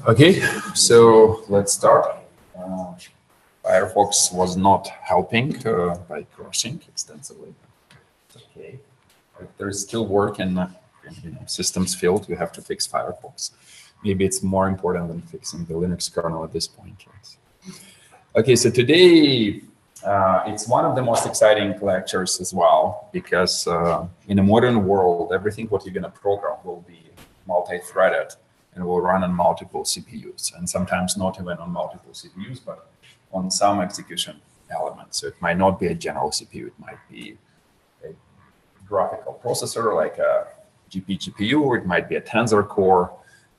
Okay, so let's start. Firefox was not helping by crashing extensively. Okay, but there's still work in systems field. We have to fix Firefox. Maybe it's more important than fixing the Linux kernel at this point. Right? Okay, so today it's one of the most exciting lectures as well, because in a modern world, everything what you're going to program will be multi-threaded and will run on multiple CPUs, and sometimes not even on multiple CPUs, but on some execution elements. So it might not be a general CPU, it might be a graphical processor like a GPU, or it might be a Tensor core,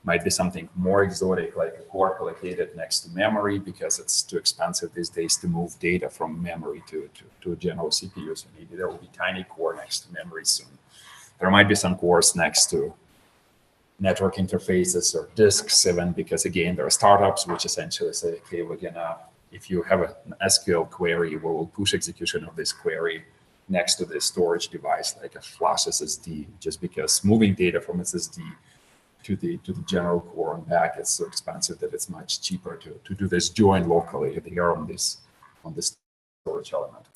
might be something more exotic like a core collocated next to memory, because it's too expensive these days to move data from memory to a general CPU. So maybe there will be tiny core next to memory soon. There might be some cores next to network interfaces or disks even, because again, there are startups which essentially say, okay, we're gonna, if you have an SQL query, we will push execution of this query next to the storage device, like a flash SSD, just because moving data from SSD to the general core and back is so expensive that it's much cheaper to do this join locally here on this storage element.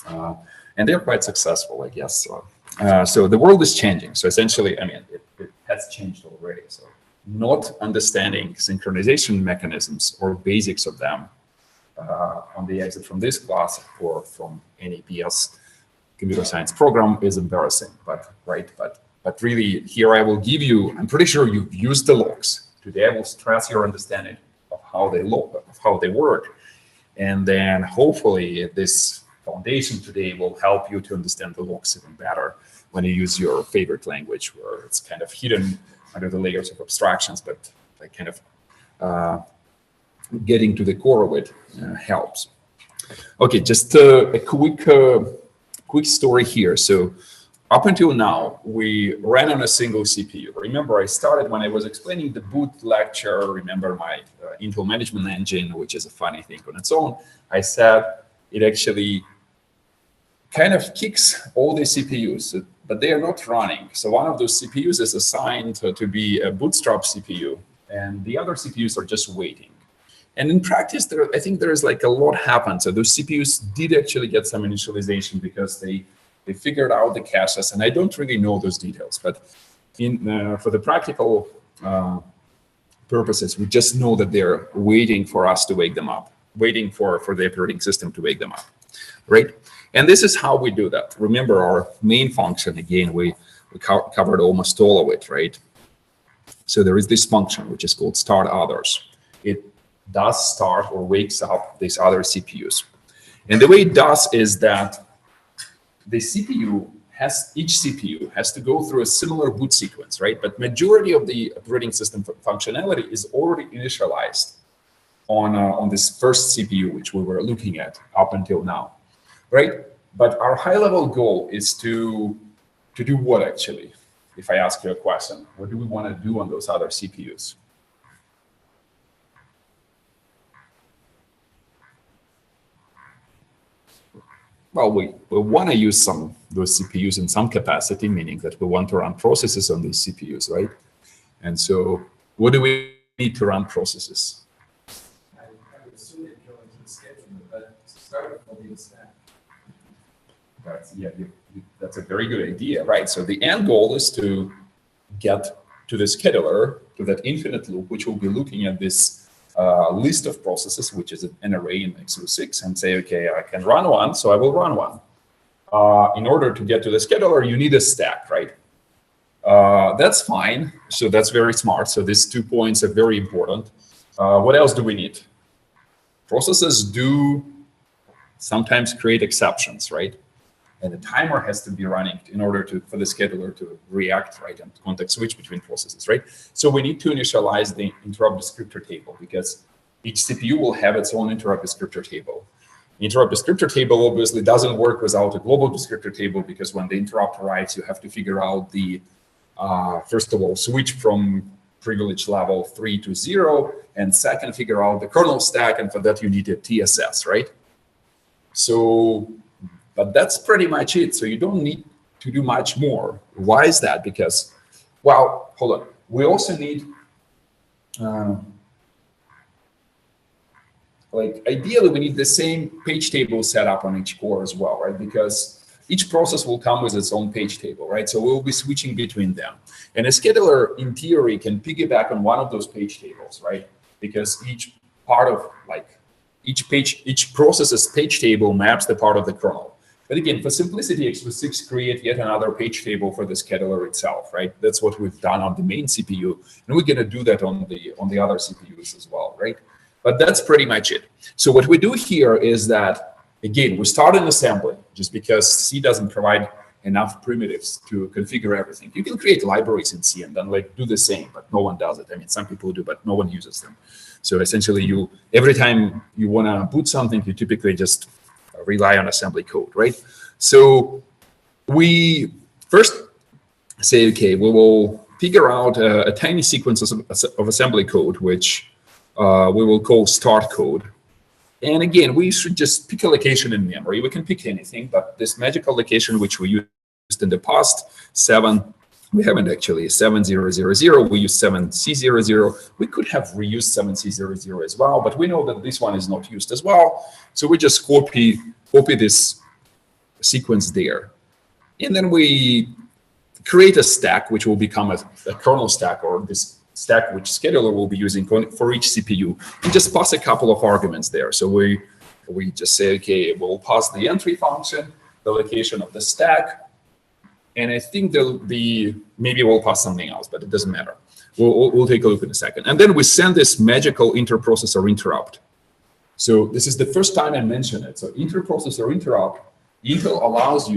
And they're quite successful, I guess. So the world is changing. So essentially, I mean, it has changed already. So not understanding synchronization mechanisms or basics of them on the exit from this class or from any PS computer science program is embarrassing, but really here I will give you, I'm pretty sure you've used the logs. Today I will stress your understanding of how they look, of how they work. And then hopefully this foundation today will help you to understand the logs even better when you use your favorite language, where it's kind of hidden under the layers of abstractions, but like kind of getting to the core of it helps. Okay, just a quick story here. So up until now, we ran on a single CPU. Remember, I started when I was explaining the boot lecture, remember my Intel management engine, which is a funny thing on its own. I said it actually kind of kicks all the CPUs, but they are not running. So one of those CPUs is assigned to be a bootstrap CPU, and the other CPUs are just waiting. And in practice, I think there is like a lot happened. So those CPUs did actually get some initialization because they figured out the caches, and I don't really know those details. But for the practical purposes, we just know that they're waiting for us to wake them up, waiting for the operating system to wake them up, right? And this is how we do that. Remember our main function, again, we covered almost all of it, right? So there is this function, which is called start others. It does start or wakes up these other CPUs. And the way it does is that the CPU each CPU has to go through a similar boot sequence, right? But majority of the operating system functionality is already initialized on this first CPU, which we were looking at up until now, right? But our high-level goal is to do what, actually? If I ask you a question, what do we want to do on those other CPUs? Well, we want to use those CPUs in some capacity, meaning that we want to run processes on these CPUs, right? And so what do we need to run processes? I would assume that go into the scheduler, but start with the stack. That's a very good idea, right? So the end goal is to get to the scheduler, to that infinite loop, which will be looking at this list of processes, which is an array in x86, and say, okay, I can run one, so I will run one. In order to get to the scheduler, you need a stack, right? That's fine. So that's very smart. So these 2 points are very important. What else do we need? Processes do sometimes create exceptions, right? And the timer has to be running in order for the scheduler to react, right, and context switch between processes, right? So we need to initialize the interrupt descriptor table, because each CPU will have its own interrupt descriptor table. Interrupt descriptor table obviously doesn't work without a global descriptor table, because when the interrupt arrives, you have to figure out the, first of all, switch from privilege level 3 to 0, and second, figure out the kernel stack, and for that you need a TSS, right? So, but that's pretty much it. So you don't need to do much more. Why is that? Because, well, hold on. We also need, like, ideally, we need the same page table set up on each core as well, right? Because each process will come with its own page table, right? So we'll be switching between them. And a scheduler, in theory, can piggyback on one of those page tables, right? Because each part of, like, each process's page table maps the part of the kernel. But again, for simplicity, x86 create yet another page table for the scheduler itself, right? That's what we've done on the main CPU, and we're going to do that on the other CPUs as well, right? But that's pretty much it. So what we do here is that, again, we start an assembly, just because C doesn't provide enough primitives to configure everything. You can create libraries in C and then like do the same, but no one does it. I mean, some people do, but no one uses them. So essentially, every time you want to boot something, you typically just rely on assembly code, right? So we first say, okay, we will figure out a tiny sequence of assembly code, which we will call start code. And again, we should just pick a location in memory. We can pick anything, but this magical location, which we used in the past, 7, we haven't actually, 7000, we use 7C00. We could have reused 7C00 as well, but we know that this one is not used as well. So we just copy this sequence there. And then we create a stack, which will become a kernel stack, or this stack which scheduler will be using for each CPU, and just pass a couple of arguments there. So we just say, okay, we'll pass the entry function, the location of the stack, and I think maybe we'll pass something else, but it doesn't matter. We'll take a look in a second. And then we send this magical interprocessor interrupt. So this is the first time I mention it. So interprocessor interrupt, Intel allows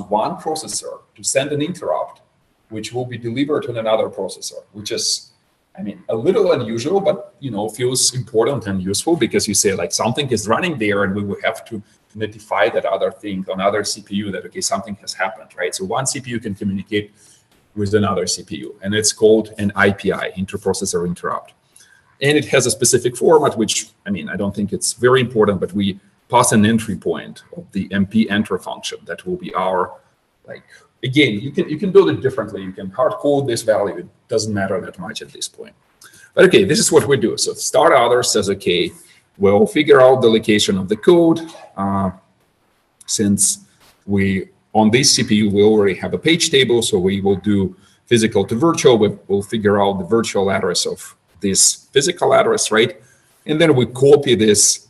one processor to send an interrupt, which will be delivered on another processor, which is, I mean, a little unusual, but, you know, feels important and useful, because you say, like, something is running there and we will have to notify that other thing on other CPU that, okay, something has happened, right? So one CPU can communicate with another CPU, and it's called an IPI, interprocessor interrupt. And it has a specific format, which, I mean, I don't think it's very important, but we pass an entry point of the MP enter function that will be our, like, again, you can build it differently. You can hard code this value. It doesn't matter that much at this point. But okay, this is what we do. So start other says, okay, we'll figure out the location of the code. Since on this CPU, we already have a page table, so we will do physical to virtual. We'll figure out the virtual address of this physical address, right? And then we copy this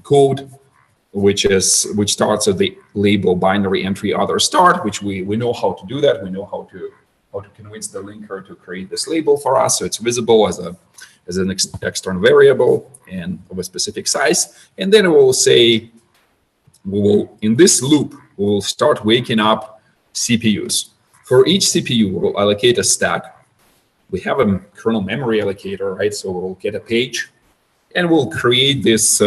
code, which starts at the label binary entry other start, which we know how to do that. We know how to convince the linker to create this label for us, so it's visible as an external variable and of a specific size. And then we'll say, in this loop, we will start waking up CPUs. For each CPU, we'll allocate a stack. We have a kernel memory allocator, right? So we'll get a page, and we'll create this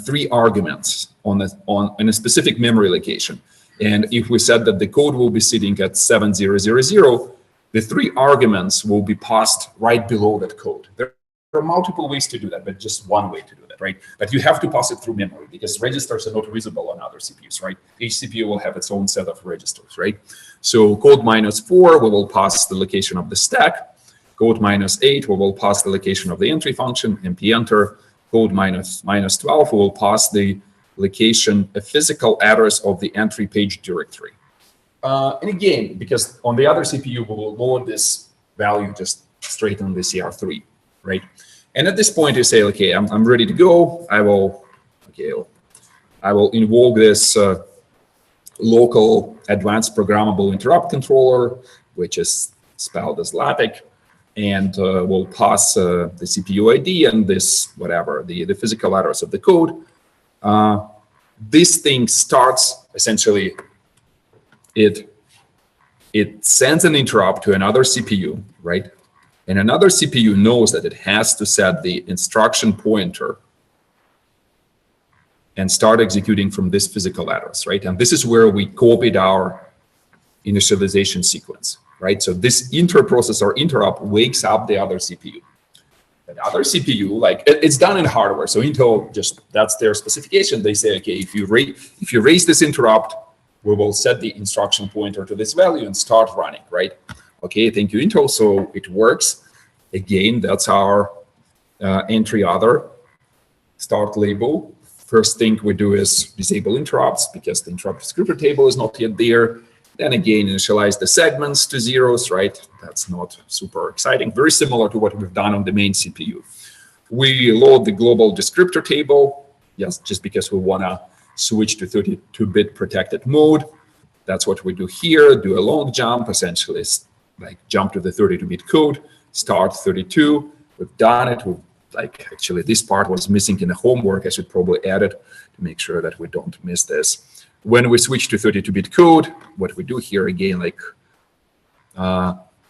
3 arguments on a specific memory location. And if we said that the code will be sitting at 7000, the 3 arguments will be passed right below that code. There are multiple ways to do that, but just one way to do that, right? But you have to pass it through memory, because registers are not visible on other CPUs, right? Each CPU will have its own set of registers, right? So code -4, we will pass the location of the stack. Code -8, we will pass the location of the entry function, MP enter. Code -12, we will pass the location, a physical address of the entry page directory. And again, because on the other CPU, we will load this value just straight on the CR3, right? And at this point, you say, okay, I'm ready to go. I will invoke this local advanced programmable interrupt controller, which is spelled as LATIC. And we'll pass the CPU ID and this, whatever, the physical address of the code. This thing starts, essentially, it sends an interrupt to another CPU, right? And another CPU knows that it has to set the instruction pointer and start executing from this physical address, right? And this is where we copied our initialization sequence, right? So this interprocessor interrupt wakes up the other CPU. The other CPU, like it's done in hardware. So Intel that's their specification. They say, okay, if you raise this interrupt, we will set the instruction pointer to this value and start running, right? Okay, thank you, Intel. So it works. Again, that's our entry other start label. First thing we do is disable interrupts because the interrupt descriptor table is not yet there. Then again, initialize the segments to zeros, right? That's not super exciting. Very similar to what we've done on the main CPU. We load the global descriptor table, yes, just because we want to switch to 32-bit protected mode. That's what we do here. Do a long jump, essentially, like jump to the 32-bit code, start 32. We've done it. Actually, this part was missing in the homework. I should probably add it to make sure that we don't miss this. When we switch to 32-bit code, what we do here again,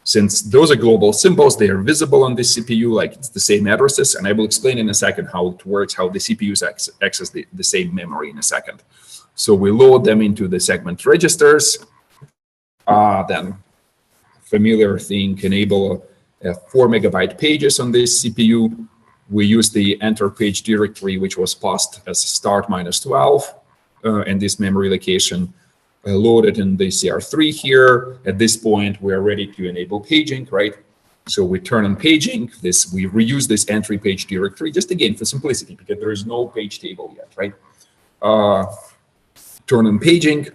since those are global symbols, they are visible on this CPU, like it's the same addresses. And I will explain in a second how it works, how the CPUs access the same memory in a second. So we load them into the segment registers. Then familiar thing, enable 4 megabyte pages on this CPU. We use the enter page directory, which was passed as start -12, and this memory location loaded in the CR3 here. At this point, we're ready to enable paging, right? So we turn on paging. We reuse this entry page directory, just again for simplicity, because there is no page table yet, right? Turn on paging.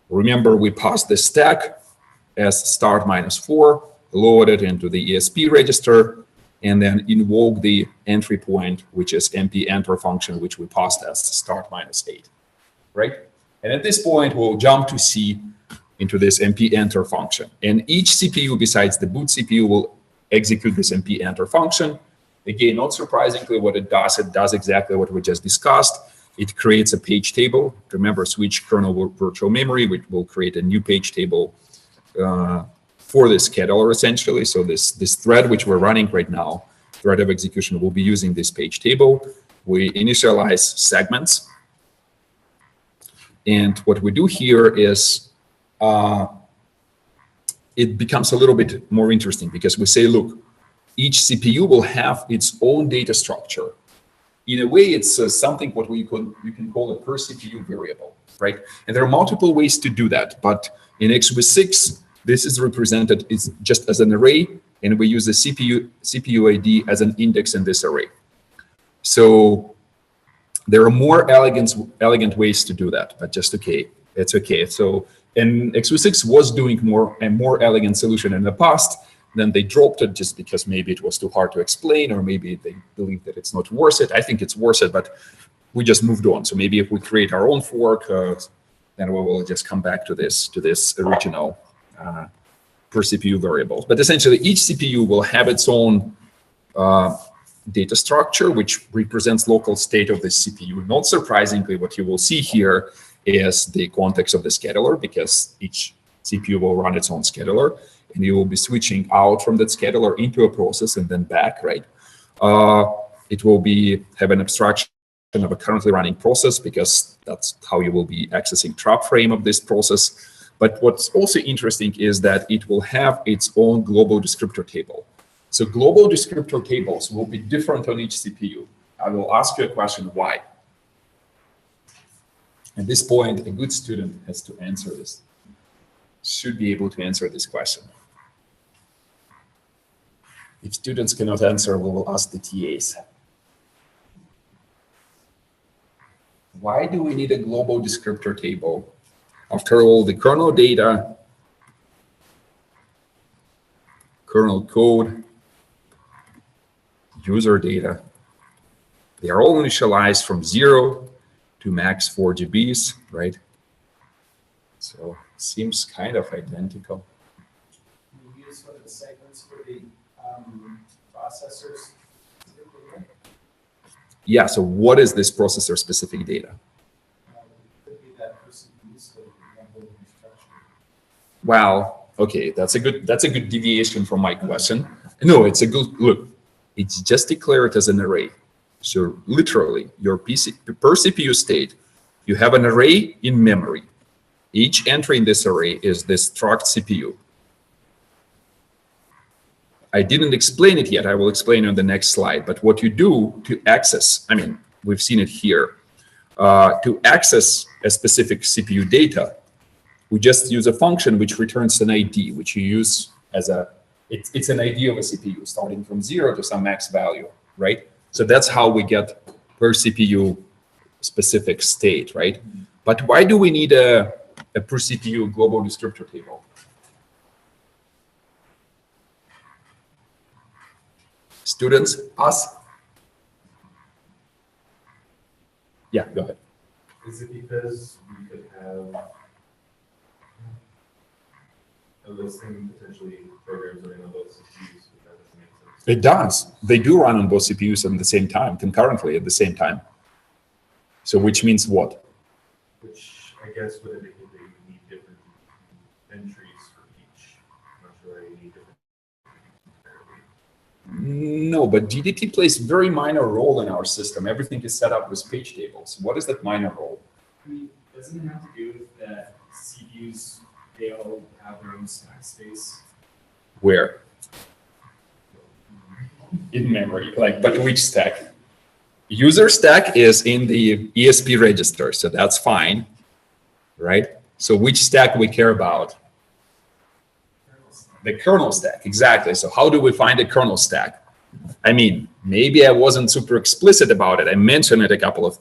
Remember, we passed the stack as start -4, load it into the ESP register, and then invoke the entry point, which is MP enter function, which we passed as start -8, right? And at this point, we'll jump to C into this MP enter function. And each CPU besides the boot CPU will execute this MP enter function. Again, not surprisingly, what it does exactly what we just discussed. It creates a page table. Remember, switch kernel virtual memory, which will create a new page table for this scheduler, essentially. So this thread, which we're running right now, thread of execution, will be using this page table. We initialize segments. And what we do here is it becomes a little bit more interesting because we say, look, each CPU will have its own data structure. In a way, it's something what you can call a per CPU variable, right? And there are multiple ways to do that. But in x86, this is represented just as an array, and we use the CPU ID as an index in this array. So there are more elegant ways to do that, but just okay, it's okay. So, and x86 was doing a more elegant solution in the past. Then they dropped it just because maybe it was too hard to explain, or maybe they believe that it's not worth it. I think it's worth it, but we just moved on. So maybe if we create our own fork, then we will just come back to this original per CPU variables. But essentially, each CPU will have its own data structure, which represents local state of the CPU. Not surprisingly, what you will see here is the context of the scheduler, because each CPU will run its own scheduler, and you will be switching out from that scheduler into a process and then back, right? It will have an abstraction of a currently running process, because that's how you will be accessing trap frame of this process. But what's also interesting is that it will have its own global descriptor table. So global descriptor tables will be different on each CPU. I will ask you a question, why? At this point, a good student has to answer this, should be able to answer this question. If students cannot answer, we will ask the TAs. Why do we need a global descriptor table? After all, the kernel data, kernel code, user data, they are all initialized from 0 to max 4 GBs, right? So it seems kind of identical. Can you use one of the segments for the processors? Yeah, so what is this processor specific data? Could be that person used to example instruction. Well, okay, that's a good deviation from my question. No, it's a good look. It's just declared as an array. So literally, your per CPU state, you have an array in memory. Each entry in this array is this struct CPU. I didn't explain it yet. I will explain on the next slide. But what you do to access, I mean, we've seen it here. To access a specific CPU data, we just use a function which returns an ID, which you use as a, it's an ID of a CPU starting from 0 to some max value, right? So that's how we get per CPU specific state, right? But why do we need a per CPU global descriptor table? Students, us? Yeah, go ahead. Is it because we could have a listing potentially programs running on both CPUs? If that doesn't make sense. It does. They do run on both CPUs at the same time, concurrently at the same time. So which means what? Which I guess would indicate that you need different entries for each. I'm not sure you need different. No, but GDT plays very minor role in our system. Everything is set up with page tables. What is that minor role? I mean, doesn't it have to do with that CPUs, they all have their own stack space? Where? In memory, like, but which stack? User stack is in the ESP register, so that's fine, right? So which stack we care about? The kernel stack, exactly. So how do we find a kernel stack? I mean, maybe I wasn't super explicit about it. I mentioned it a couple of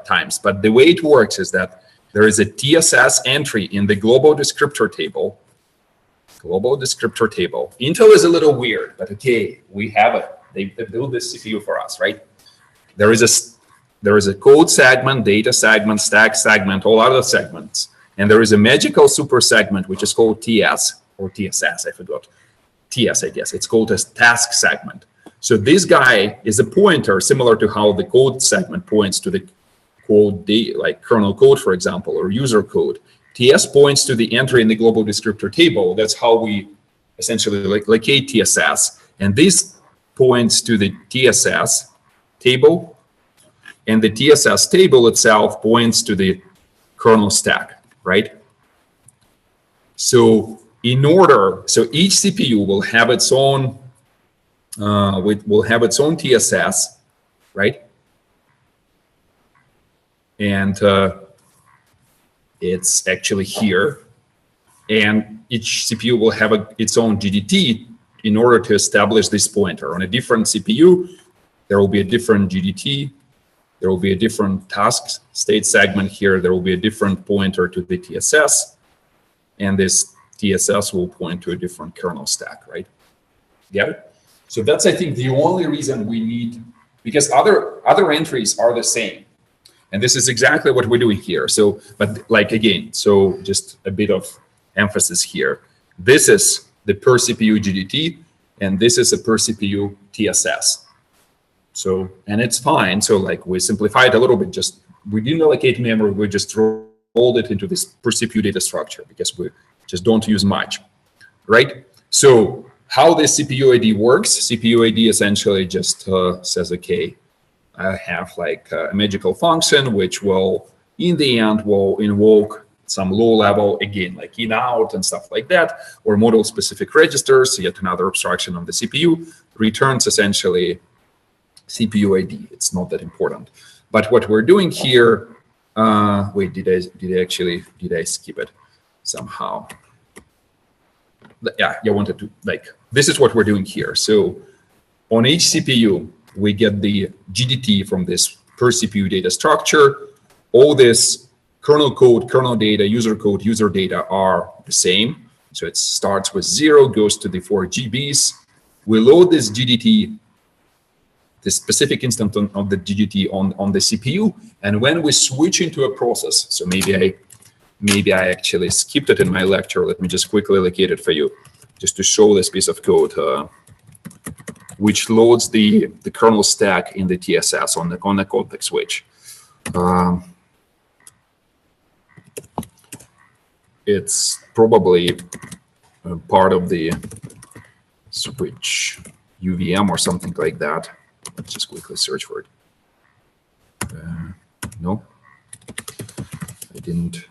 times, but the way it works is that there is a TSS entry in the global descriptor table. Global descriptor table. Intel is a little weird, but okay, we have it. They build this CPU for us, right? There is a code segment, data segment, stack segment, all other segments. And there is a magical super segment, which is called TS or TSS, I forgot. TS, I guess. It's called as task segment. So this guy is a pointer similar to how the code segment points to the code, like kernel code, for example, or user code. TS points to the entry in the global descriptor table. That's how we essentially locate TSS. And this points to the TSS table. And the TSS table itself points to the kernel stack, right? So so each CPU will have its own TSS, right? And it's actually here. And each CPU will have its own GDT in order to establish this pointer. On a different CPU, there will be a different GDT. There will be a different task state segment here. There will be a different pointer to the TSS. And this TSS will point to a different kernel stack, right? Get it? So that's, I think, the only reason we need, because other entries are the same. And this is exactly what we're doing here. So, but like, again, so just a bit of emphasis here. This is the per CPU GDT, and this is a per CPU TSS. So, and it's fine. So like we simplified a little bit, just we didn't allocate memory, we just rolled it into this per CPU data structure because we just don't use much, right? So how the CPU ID works, CPU ID essentially just says, okay, I have like a magical function, which will, in the end, will invoke some low level, again, like in out and stuff like that, or model specific registers, yet another abstraction of the CPU, returns essentially CPU ID. It's not that important. But what we're doing here, wait, did I skip it somehow? Yeah, I wanted to, like, this is what we're doing here. So on each CPU, we get the GDT from this per CPU data structure. All this kernel code, kernel data, user code, user data are the same. So it starts with 0, goes to the 4 GBs. We load this GDT, the specific instance of the GDT on the CPU. And when we switch into a process, so maybe I actually skipped it in my lecture. Let me just quickly locate it for you, just to show this piece of code, which loads the kernel stack in the TSS on the context switch. It's probably part of the switch. UVM or something like that. Let's just quickly search for it. No, I didn't.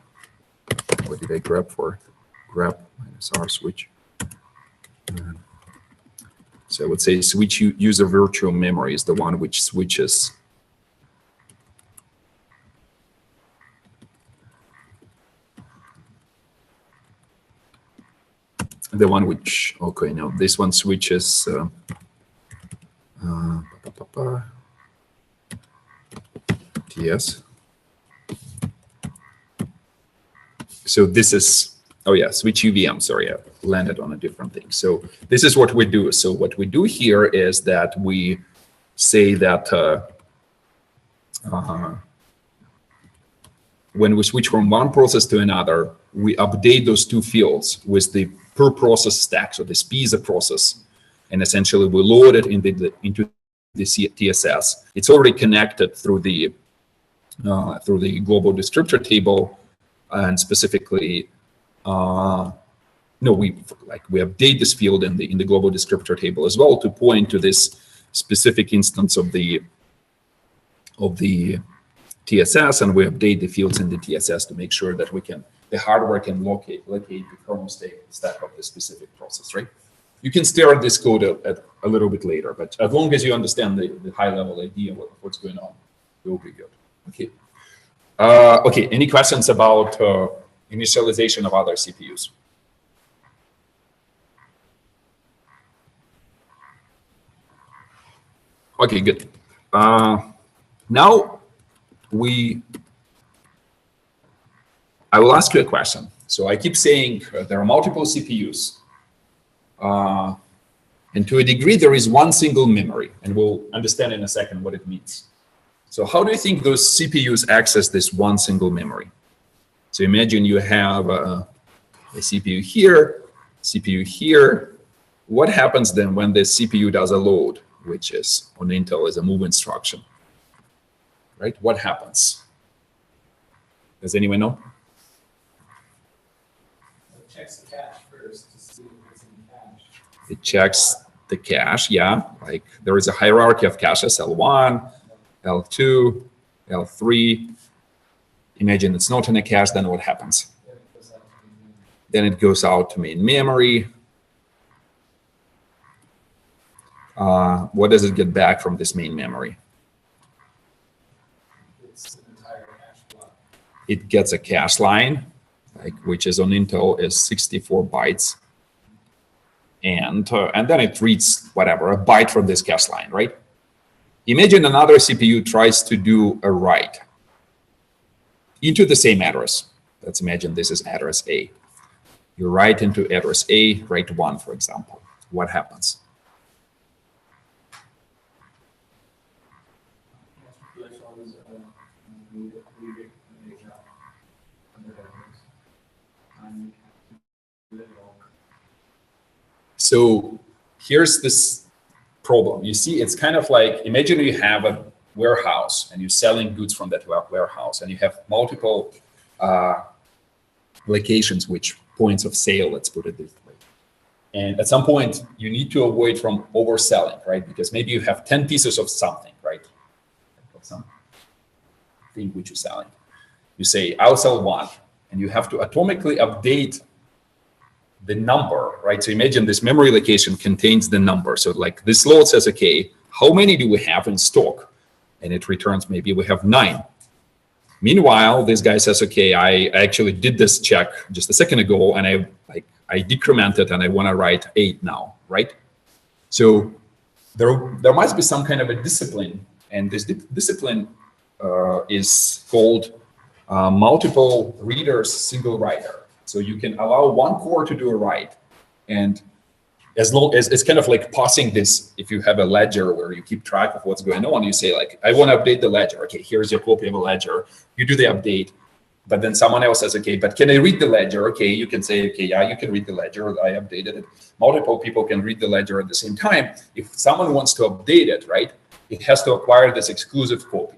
What did I grab for? Grab -R switch. So I would say switch user virtual memory is the one which switches. The one which, okay, no, this one switches. TS. So this is, oh yeah, switch UVM, sorry, I landed on a different thing. So this is what we do. So what we do here is that we say that when we switch from one process to another, we update those two fields with the per process stack. So this P is a process, and essentially we load it into the TSS. It's already connected through the global descriptor table, and specifically, we update this field in the global descriptor table as well to point to this specific instance of the TSS, and we update the fields in the TSS to make sure that the hardware can locate the kernel stack of the specific process, right? You can stare at this code a little bit later, but as long as you understand the high-level idea of what's going on, it will be good. Okay. Okay. Any questions about initialization of other CPUs? Okay, good. Now I will ask you a question. So I keep saying there are multiple CPUs. And to a degree, there is one single memory, and we'll understand in a second what it means. So how do you think those CPUs access this one single memory? So imagine you have a CPU here. What happens then when the CPU does a load, which is on Intel is a move instruction, right? What happens? Does anyone know? It checks the cache first to see if it's in cache. It checks the cache, yeah. Like there is a hierarchy of caches, L1, L2, L3. Imagine it's not in a cache, then what happens? Then it goes out to main memory. What does it get back from this main memory? It's an entire cache block. It gets a cache line, which is on Intel is 64 bytes. And then it reads whatever, a byte from this cache line, right? Imagine another CPU tries to do a write into the same address. Let's imagine this is address A. You write into address A, write 1, for example. What happens? So here's this problem. You see, it's kind of like, imagine you have a warehouse and you're selling goods from that warehouse, and you have multiple locations, which points of sale, let's put it this way. And at some point, you need to avoid from overselling, right? Because maybe you have 10 pieces of something, right? Of something which you're selling. You say, I'll sell 1, and you have to atomically update the number, right? So imagine this memory location contains the number. So like this load says, okay, how many do we have in stock? And it returns, maybe we have 9. Meanwhile, this guy says, okay, I actually did this check just a second ago, and I decremented, and I want to write 8 now, right? So there must be some kind of a discipline, and this discipline is called multiple readers, single writer. So you can allow one core to do a write, and as long as it's kind of like passing this, if you have a ledger where you keep track of what's going on, you say like, I want to update the ledger. Okay, here's your copy of a ledger. You do the update, but then someone else says, okay, but can I read the ledger? Okay, you can say, okay, yeah, you can read the ledger. I updated it. Multiple people can read the ledger at the same time. If someone wants to update it, right, it has to acquire this exclusive copy.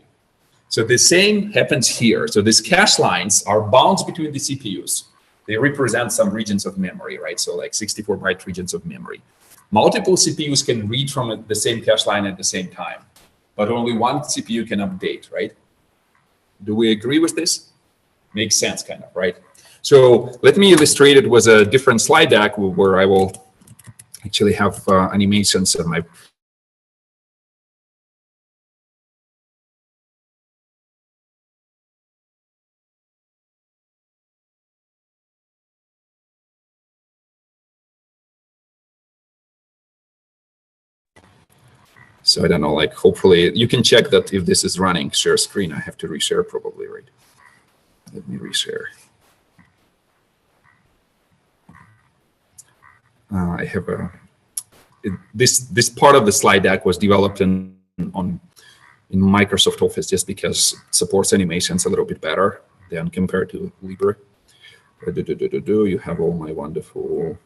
So the same happens here. So these cache lines are bounds between the CPUs. They represent some regions of memory, right? So like 64-byte regions of memory. Multiple CPUs can read from the same cache line at the same time, but only one CPU can update, right? Do we agree with this? Makes sense, kind of, right? So let me illustrate it with a different slide deck where I will actually have animations of my. So I don't know, like hopefully you can check that if this is running, share screen. I have to reshare probably, right? Let me reshare. I have a, this part of the slide deck was developed in Microsoft Office just because it supports animations a little bit better than compared to Libre. You have all my wonderful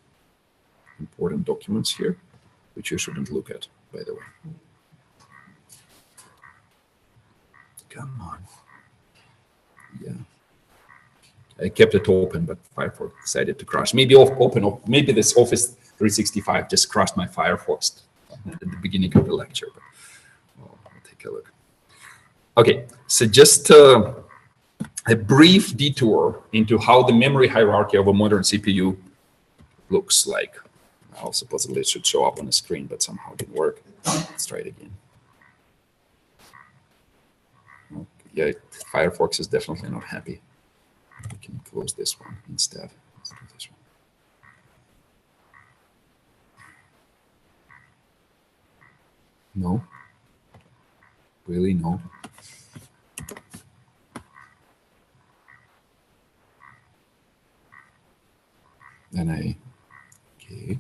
important documents here, which you shouldn't look at, by the way. Come on. Yeah. I kept it open, but Firefox decided to crash. Maybe maybe this Office 365 just crashed my Firefox at the beginning of the lecture. But I'll take a look. Okay, so just a brief detour into how the memory hierarchy of a modern CPU looks like. Well, supposedly it should show up on the screen, but somehow it didn't work. Let's try it again. Yeah, Firefox is definitely not happy. We can close this one instead. Let's do this one. No. Really, no. Then okay.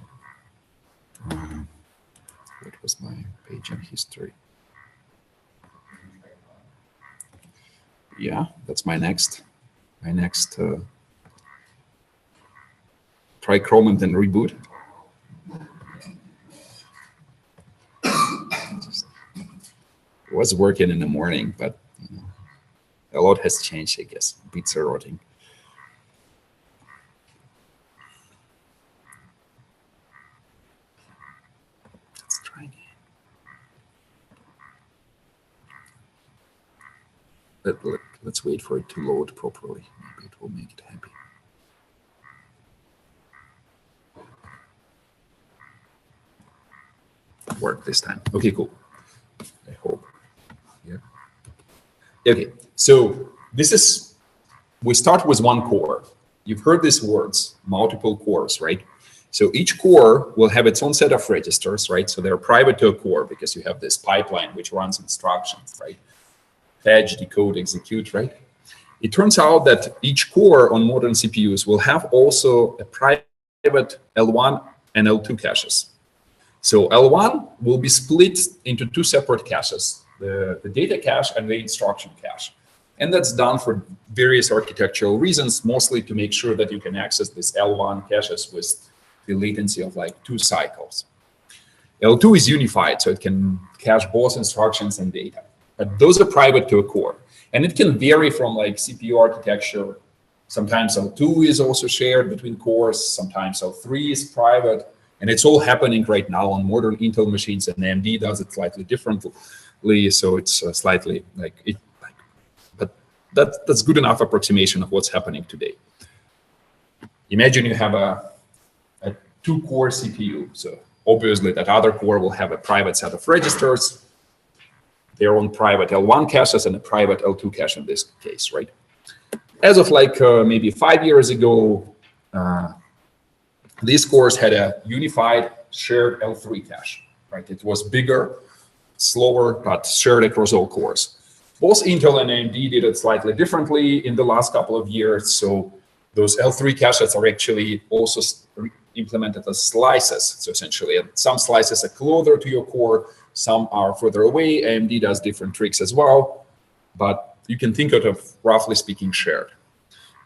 What was my page in history? Yeah, that's my next. Try Chrome and then reboot. It was working in the morning, but you know, a lot has changed, I guess. Bits are rotting. Let's try again. Let's wait for it to load properly. Maybe it will make it happy. Work this time. Okay, cool. I hope. Yeah. Okay, so we start with one core. You've heard these words, multiple cores, right? So each core will have its own set of registers, right? So they're private to a core because you have this pipeline which runs instructions, right? Fetch, decode, execute, right? It turns out that each core on modern CPUs will have also a private L1 and L2 caches. So L1 will be split into two separate caches, the data cache and the instruction cache. And that's done for various architectural reasons, mostly to make sure that you can access this L1 caches with the latency of like 2 cycles. L2 is unified, so it can cache both instructions and data. But those are private to a core. And it can vary from like CPU architecture. Sometimes L2 is also shared between cores. Sometimes L3 is private. And it's all happening right now on modern Intel machines, and AMD does it slightly differently. So it's slightly like it, but that's good enough approximation of what's happening today. Imagine you have a 2-core CPU. So obviously that other core will have a private set of registers, their own private L1 caches and a private L2 cache in this case, right? As of like maybe 5 years ago, these cores had a unified shared L3 cache, right? It was bigger, slower, but shared across all cores. Both Intel and AMD did it slightly differently in the last couple of years. So those L3 caches are actually also implemented as slices. So essentially, some slices are closer to your core, some are further away. AMD does different tricks as well, but you can think of it, roughly speaking, shared.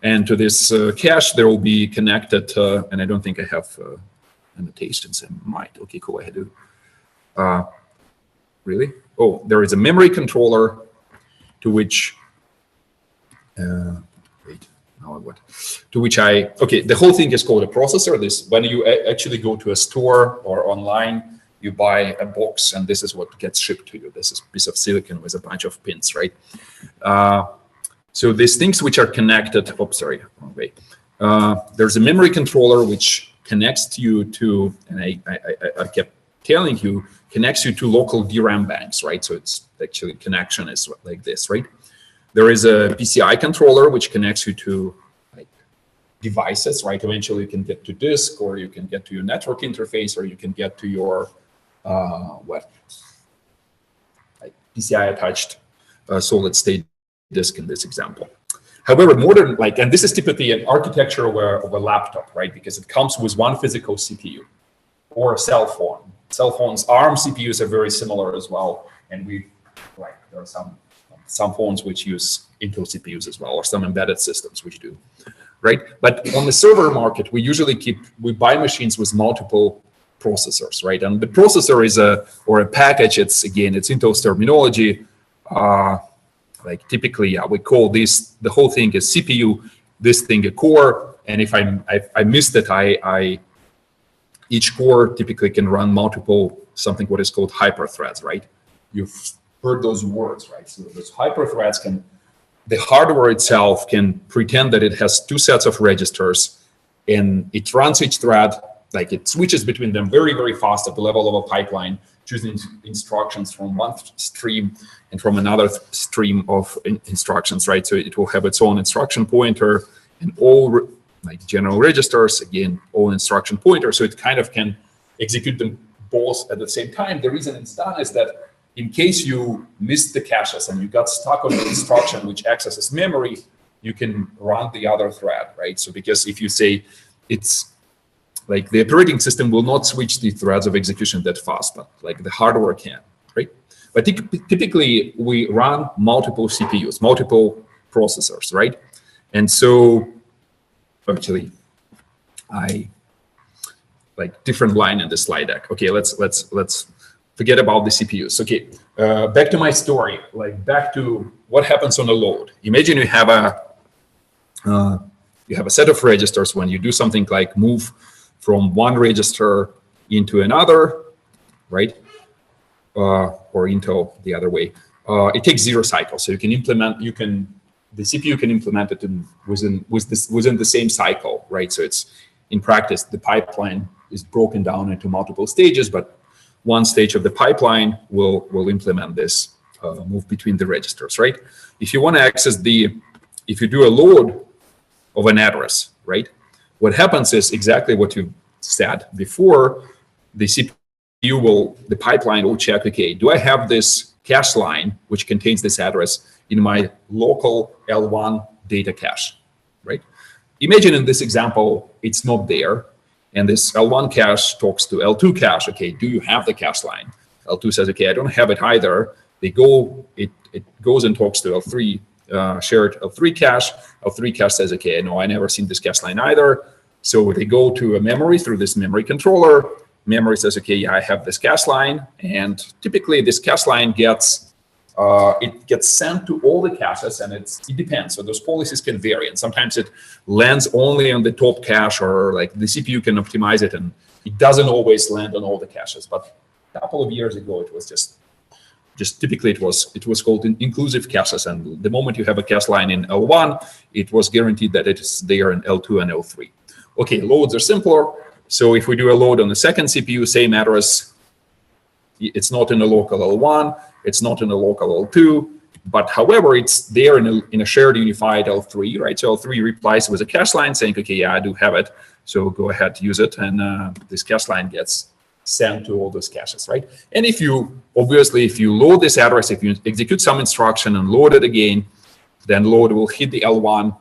And to this cache, there will be connected, and I don't think I have annotations. I might. Okay, cool. I do. Really? Oh, there is a memory controller to which, wait, to which okay, the whole thing is called a processor. This, when you actually go to a store or online, you buy a box and this is what gets shipped to you. This is a piece of silicon with a bunch of pins, right? So these things which are connected, oops, sorry, wrong way. There's a memory controller which connects to you to, and I kept telling you, connects you to local DRAM banks, right? So it's actually connection is like this, right? There is a PCI controller which connects you to like devices, right? Eventually you can get to disk, or you can get to your network interface, or you can get to your like PCI attached solid state disk in this example. However, modern, like, and this is typically an architecture of a laptop, right? Because it comes with one physical CPU or a cell phone. Cell phones, ARM CPUs are very similar as well. And there are some phones which use Intel CPUs as well, or some embedded systems which do, right? But on the server market, we buy machines with multiple processors, right? And the processor is a package. It's Intel's terminology. Like typically, we call this, the whole thing is CPU, this thing a core. And if I missed it, each core typically can run multiple, something what is called hyperthreads, right? You've heard those words, right? So those hyperthreads the hardware itself can pretend that it has two sets of registers, and it runs each thread, like it switches between them very, very fast at the level of a pipeline, choosing instructions from one stream and from another stream of instructions, right? So it will have its own instruction pointer and all like general registers, again, all instruction pointers. So it kind of can execute them both at the same time. The reason it's done is that in case you missed the caches and you got stuck on an instruction which accesses memory, you can run the other thread, right? So because if you say it's like the operating system will not switch the threads of execution that fast, but like the hardware can, right? But typically we run multiple CPUs, multiple processors, right? And so actually I like different line in the slide deck. Okay, let's forget about the CPUs. Okay, back to my story, like back to what happens on a load. Imagine you have a set of registers. When you do something like move from one register into another, right? Or into the other way. It takes 0 cycles. So you can implement, the CPU can implement it within the same cycle, right? So it's, in practice, the pipeline is broken down into multiple stages, but one stage of the pipeline will implement this move between the registers, right? If you want to access if you do a load of an address, right? What happens is exactly what you said before. The CPU the pipeline will check, okay, do I have this cache line which contains this address in my local L1 data cache, right? Imagine in this example, it's not there. And this L1 cache talks to L2 cache. Okay, do you have the cache line? L2 says, okay, I don't have it either. It goes and talks to L3, shared L3 cache. L3 cache says, okay, no, I never seen this cache line either. So they go to a memory through this memory controller. Memory says, okay, yeah, I have this cache line. And typically this cache line gets sent to all the caches, and it depends. So those policies can vary, and sometimes it lands only on the top cache, or like the CPU can optimize it, and it doesn't always land on all the caches. But a couple of years ago, it was just typically it was called inclusive caches, and the moment you have a cache line in L1, it was guaranteed that it is there in L2 and L3. Okay, loads are simpler. So if we do a load on the second CPU, same address, it's not in a local L1, it's not in a local L2, but however, it's there in a shared unified L3, right? So L3 replies with a cache line saying, okay, yeah, I do have it, so go ahead, use it, and this cache line gets sent to all those caches, right? And if you load this address, if you execute some instruction and load it again, then load will hit the L1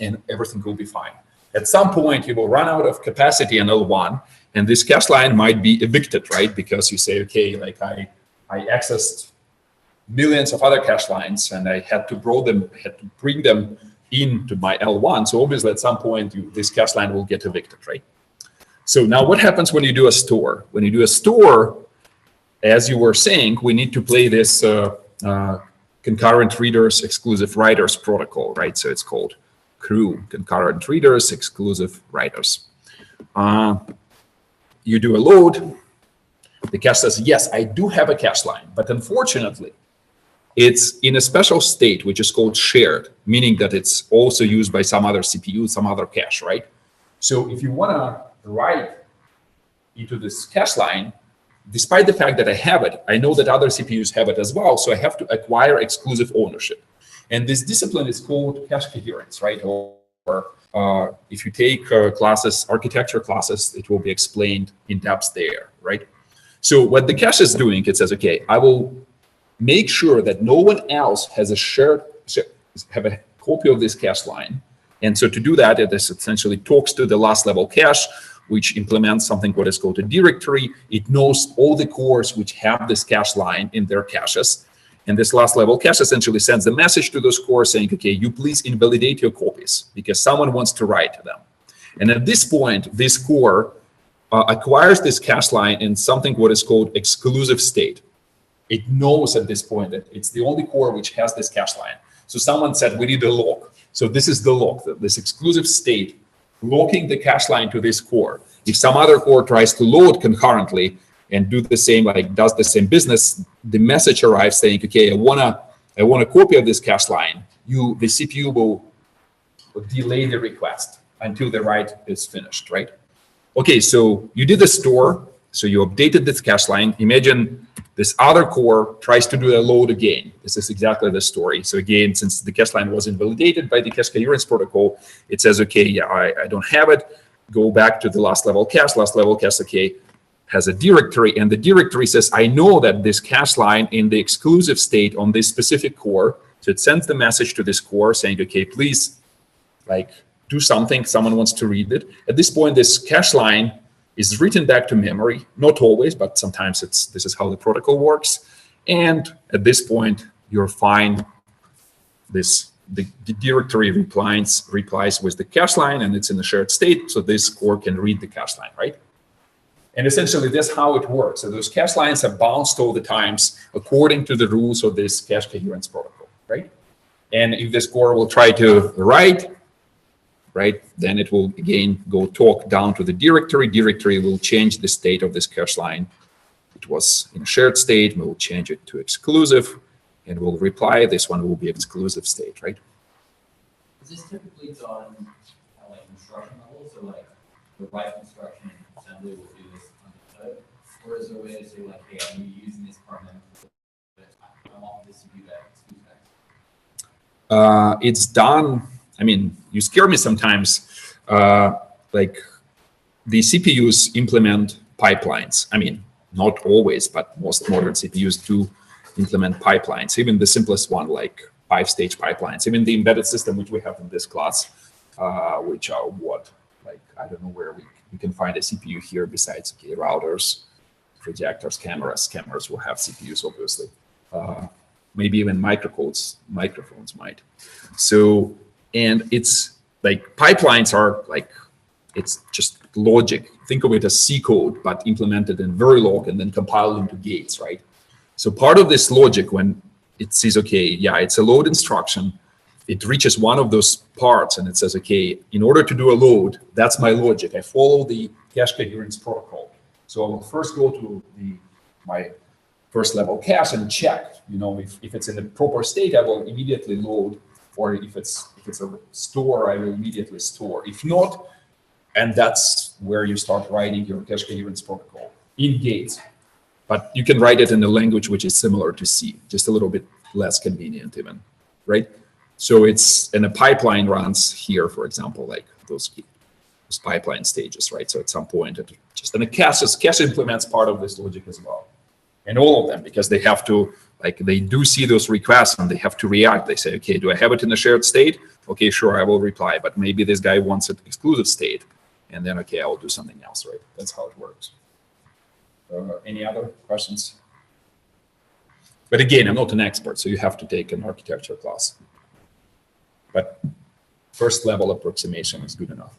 and everything will be fine. At some point, you will run out of capacity in L1, and this cache line might be evicted, right? Because you say, okay, like I accessed millions of other cache lines, and I had to bring them into my L1. So obviously, at some point, this cache line will get evicted, right? So now what happens when you do a store? When you do a store, as you were saying, we need to play this concurrent readers, exclusive writers protocol, right? So it's called accrue concurrent readers, exclusive writers. You do a load. The cache says, yes, I do have a cache line, but unfortunately, it's in a special state, which is called shared, meaning that it's also used by some other CPU, some other cache, right? So if you want to write into this cache line, despite the fact that I have it, I know that other CPUs have it as well, so I have to acquire exclusive ownership. And this discipline is called cache coherence, right? Or if you take classes, architecture classes, it will be explained in depth there, right? So what the cache is doing, it says, okay, I will make sure that no one else has have a copy of this cache line. And so to do that, it essentially talks to the last level cache, which implements something what is called a directory. It knows all the cores which have this cache line in their caches. And this last level cache essentially sends a message to those cores saying, okay, you please invalidate your copies because someone wants to write to them. And at this point, this core acquires this cache line in something what is called exclusive state. It knows at this point that it's the only core which has this cache line. So someone said, we need a lock. So this is the lock, this exclusive state, locking the cache line to this core. If some other core tries to load concurrently and do the same, like does the same business, the message arrives saying, okay, I want a copy of this cache line. The CPU will delay the request until the write is finished, right? Okay, so you did the store. So you updated this cache line. Imagine this other core tries to do a load again. This is exactly the story. So again, since the cache line was invalidated by the cache coherence protocol, it says, okay, yeah, I don't have it. Go back to the last level cache. Last level cache, okay, has a directory. And the directory says, I know that this cache line in the exclusive state on this specific core. So it sends the message to this core saying, okay, please, like, do something. Someone wants to read it. At this point, this cache line is written back to memory, not always, but sometimes this is how the protocol works. And at this point, you're fine. The directory replies with the cache line, and it's in a shared state, so this core can read the cache line, right? And essentially, that's how it works. So those cache lines are bounced all the times according to the rules of this cache coherence protocol, right? And if this core will try to write, right, then it will again go talk down to the directory. Directory will change the state of this cache line. It was in a shared state. We'll change it to exclusive, and we'll reply. This one will be exclusive state, right? Is this typically done at like instruction level? So like the write instruction in assembly will do this on the code, or is there a way to say like, hey, I'm using this parameter, but I want this to be that exclusive? It's done. I mean, you scare me sometimes. Like the CPUs implement pipelines. I mean, not always, but most modern CPUs do implement pipelines. Even the simplest one, like 5-stage pipelines. Even the embedded system, which we have in this class, which are what? Like, I don't know where we can find a CPU here besides routers, projectors, cameras. Cameras will have CPUs, obviously. Maybe even microphones might. So, and it's like pipelines are like, it's just logic. Think of it as C code, but implemented in Verilog and then compiled into gates, right? So part of this logic, when it says, okay, yeah, it's a load instruction, it reaches one of those parts and it says, okay, in order to do a load, that's my logic. I follow the cache coherence protocol. So I will first go to my first level cache and check, if it's in the proper state, I will immediately load, or if it's a store, I will immediately store. If not, and that's where you start writing your cache coherence protocol in gates. But you can write it in a language which is similar to C, just a little bit less convenient even, right? So and a pipeline runs here, for example, like those pipeline stages, right? So at some point, and the cache implements part of this logic as well. And all of them, because they have to, like, they do see those requests and they have to react. They say, okay, do I have it in a shared state? Okay, sure, I will reply. But maybe this guy wants an exclusive state. And then, okay, I'll do something else, right? That's how it works. Any other questions? But again, I'm not an expert, so you have to take an architecture class. But first level approximation is good enough.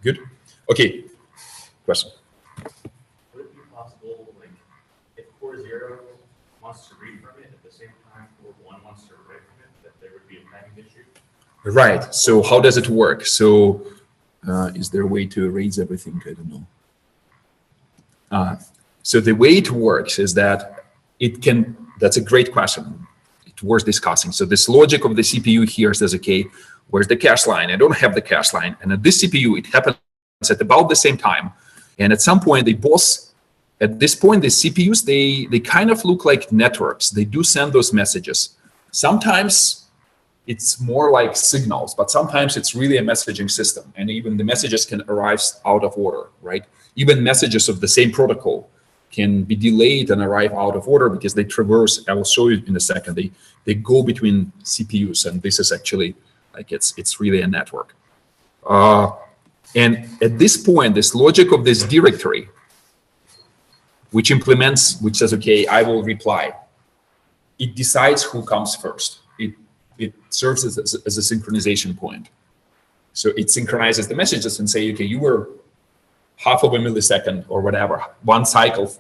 Good? Okay, question. Would it be possible, like, if core 0 wants to read from it at the same time core 1 wants to write from it, that there would be a timing issue? Right. So how does it work? So is there a way to erase everything? I don't know. So the way it works is that it can, that's a great question. It's worth discussing. So this logic of the CPU here says, okay, where's the cache line? I don't have the cache line. And at this CPU, it happens at about the same time. And at some point, they both, at this point, the CPUs, they kind of look like networks. They do send those messages. Sometimes it's more like signals, but sometimes it's really a messaging system. And even the messages can arrive out of order, right? Even messages of the same protocol can be delayed and arrive out of order because they traverse, I will show you in a second, they go between CPUs, and this is actually, like it's really a network. And at this point, this logic of this directory, which says, okay, I will reply, it decides who comes first. It serves as a synchronization point. So it synchronizes the messages and say, okay, you were half of a millisecond or whatever, one cycle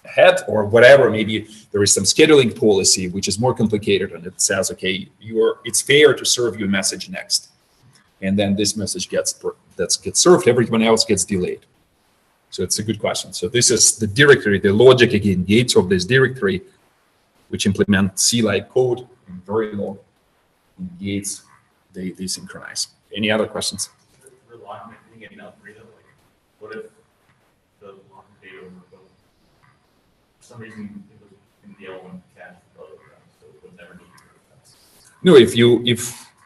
ahead or whatever. Maybe there is some scheduling policy, which is more complicated, and it says, okay, it's fair to serve you a message next. And then this message gets served, everyone else gets delayed. So it's a good question. So this is the directory, the logic, again, gates of this directory, which implement C-like code in Verilog. In gates, they synchronize. Any other questions? For lock getting upgraded, like what if the lock data were built for some reason it was in the L1 cache for other rounds, so it would never need to go to that? No,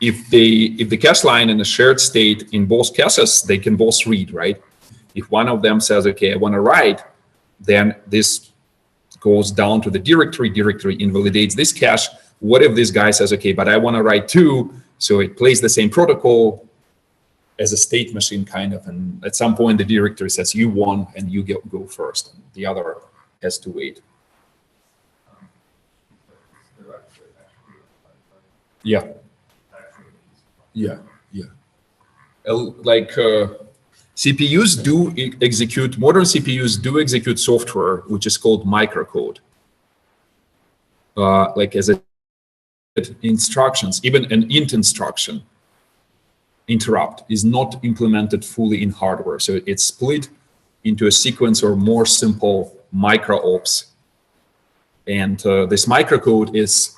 if the cache line in a shared state in both caches, they can both read, right? If one of them says, okay, I want to write, then this goes down to the directory invalidates this cache. What if this guy says, okay, but I want to write too? So it plays the same protocol as a state machine kind of. And at some point, the directory says you won and you go first. And the other has to wait. Yeah. Like CPUs do execute, modern CPUs do execute software, which is called microcode. Like as a instructions, even an int instruction interrupt is not implemented fully in hardware. So it's split into a sequence or more simple micro ops. And this microcode is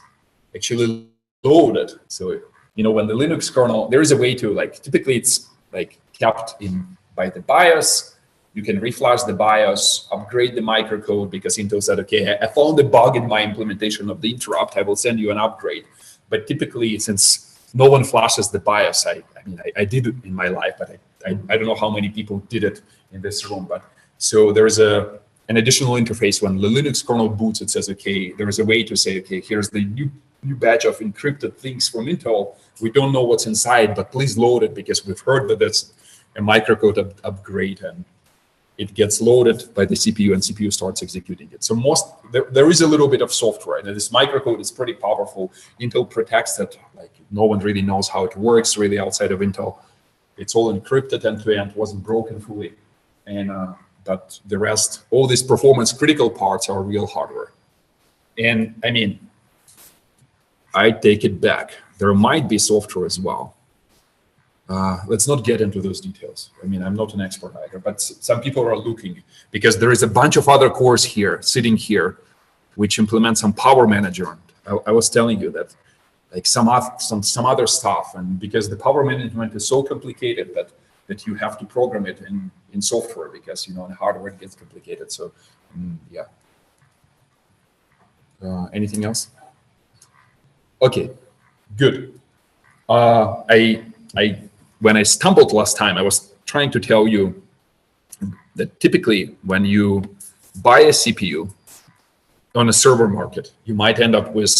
actually loaded. So, you know, when the Linux kernel, there is a way to, like, typically it's like kept in by the BIOS. You can reflash the BIOS, upgrade the microcode, because Intel said, okay, I found a bug in my implementation of the interrupt. I will send you an upgrade. But typically, since no one flashes the BIOS, I mean, I did it in my life, but I don't know how many people did it in this room. But so there is an additional interface when the Linux kernel boots. It says, okay, there is a way to say, okay, here's the new batch of encrypted things from Intel. We don't know what's inside, but please load it, because we've heard that that's a microcode upgrade, and it gets loaded by the CPU, and CPU starts executing it. So there is a little bit of software, and this microcode is pretty powerful. Intel protects it. Like, no one really knows how it works really outside of Intel. It's all encrypted end to end, wasn't broken fully, and but the rest, all these performance critical parts are real hardware. And I mean, I take it back. There might be software as well. Let's not get into those details. I mean, I'm not an expert either, but some people are looking, because there is a bunch of other cores here, sitting here, which implement some power management. I was telling you that, like some other stuff, and because the power management is so complicated that you have to program it in software, because, you know, in hardware it gets complicated. So yeah. Anything else? Okay, good. When I stumbled last time, I was trying to tell you that typically when you buy a CPU on a server market, you might end up with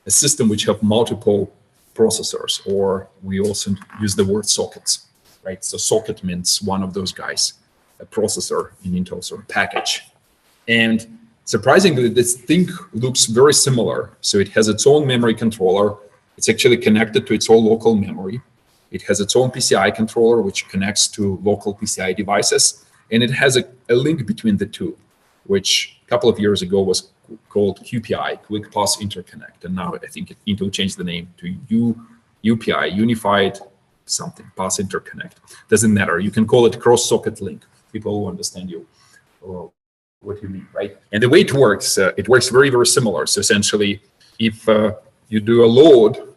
a system which have multiple processors, or we also use the word sockets, right? So socket means one of those guys, a processor in Intel sort of package. And surprisingly, this thing looks very similar. So it has its own memory controller. It's actually connected to its own local memory. It has its own PCI controller, which connects to local PCI devices. And it has a link between the two, which a couple of years ago was called QPI, Quick Path Interconnect. And now I think Intel changed the name to UPI, Unified something, Pass Interconnect. Doesn't matter. You can call it cross-socket link. People will understand you what you mean, right? And the way it works very, very similar. So essentially, if you do a load,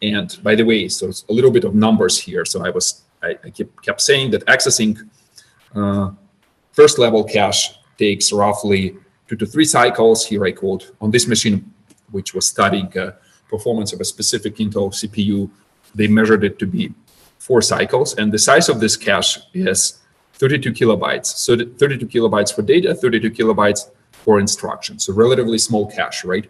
and by the way, so it's a little bit of numbers here. So I kept saying that accessing first level cache takes roughly 2 to 3 cycles. Here I quote, on this machine, which was studying performance of a specific Intel CPU, they measured it to be 4 cycles. And the size of this cache is 32 kilobytes. So 32 kilobytes for data, 32 kilobytes for instructions. So relatively small cache, right?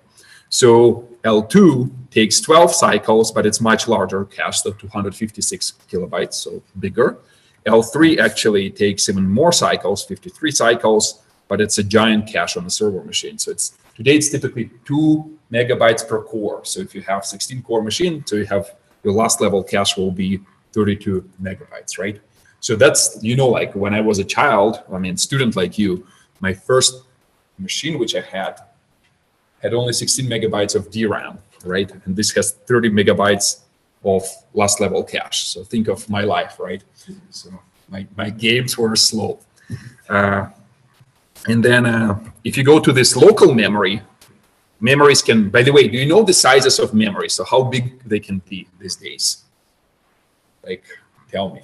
So L2 takes 12 cycles, but it's much larger cache, so 256 kilobytes, so bigger. L3 actually takes even more cycles, 53 cycles, but it's a giant cache on the server machine. So today it's typically 2 megabytes per core. So if you have 16 core machine, so you have your last level cache will be 32 megabytes, right? So that's, like when I was a child, student like you, my first machine which I had only 16 megabytes of DRAM, right? And this has 30 megabytes of last level cache. So think of my life, right? So my games were slow. And then if you go to this local memory, memories can, by the way, do you know the sizes of memory? So how big they can be these days? Like, tell me.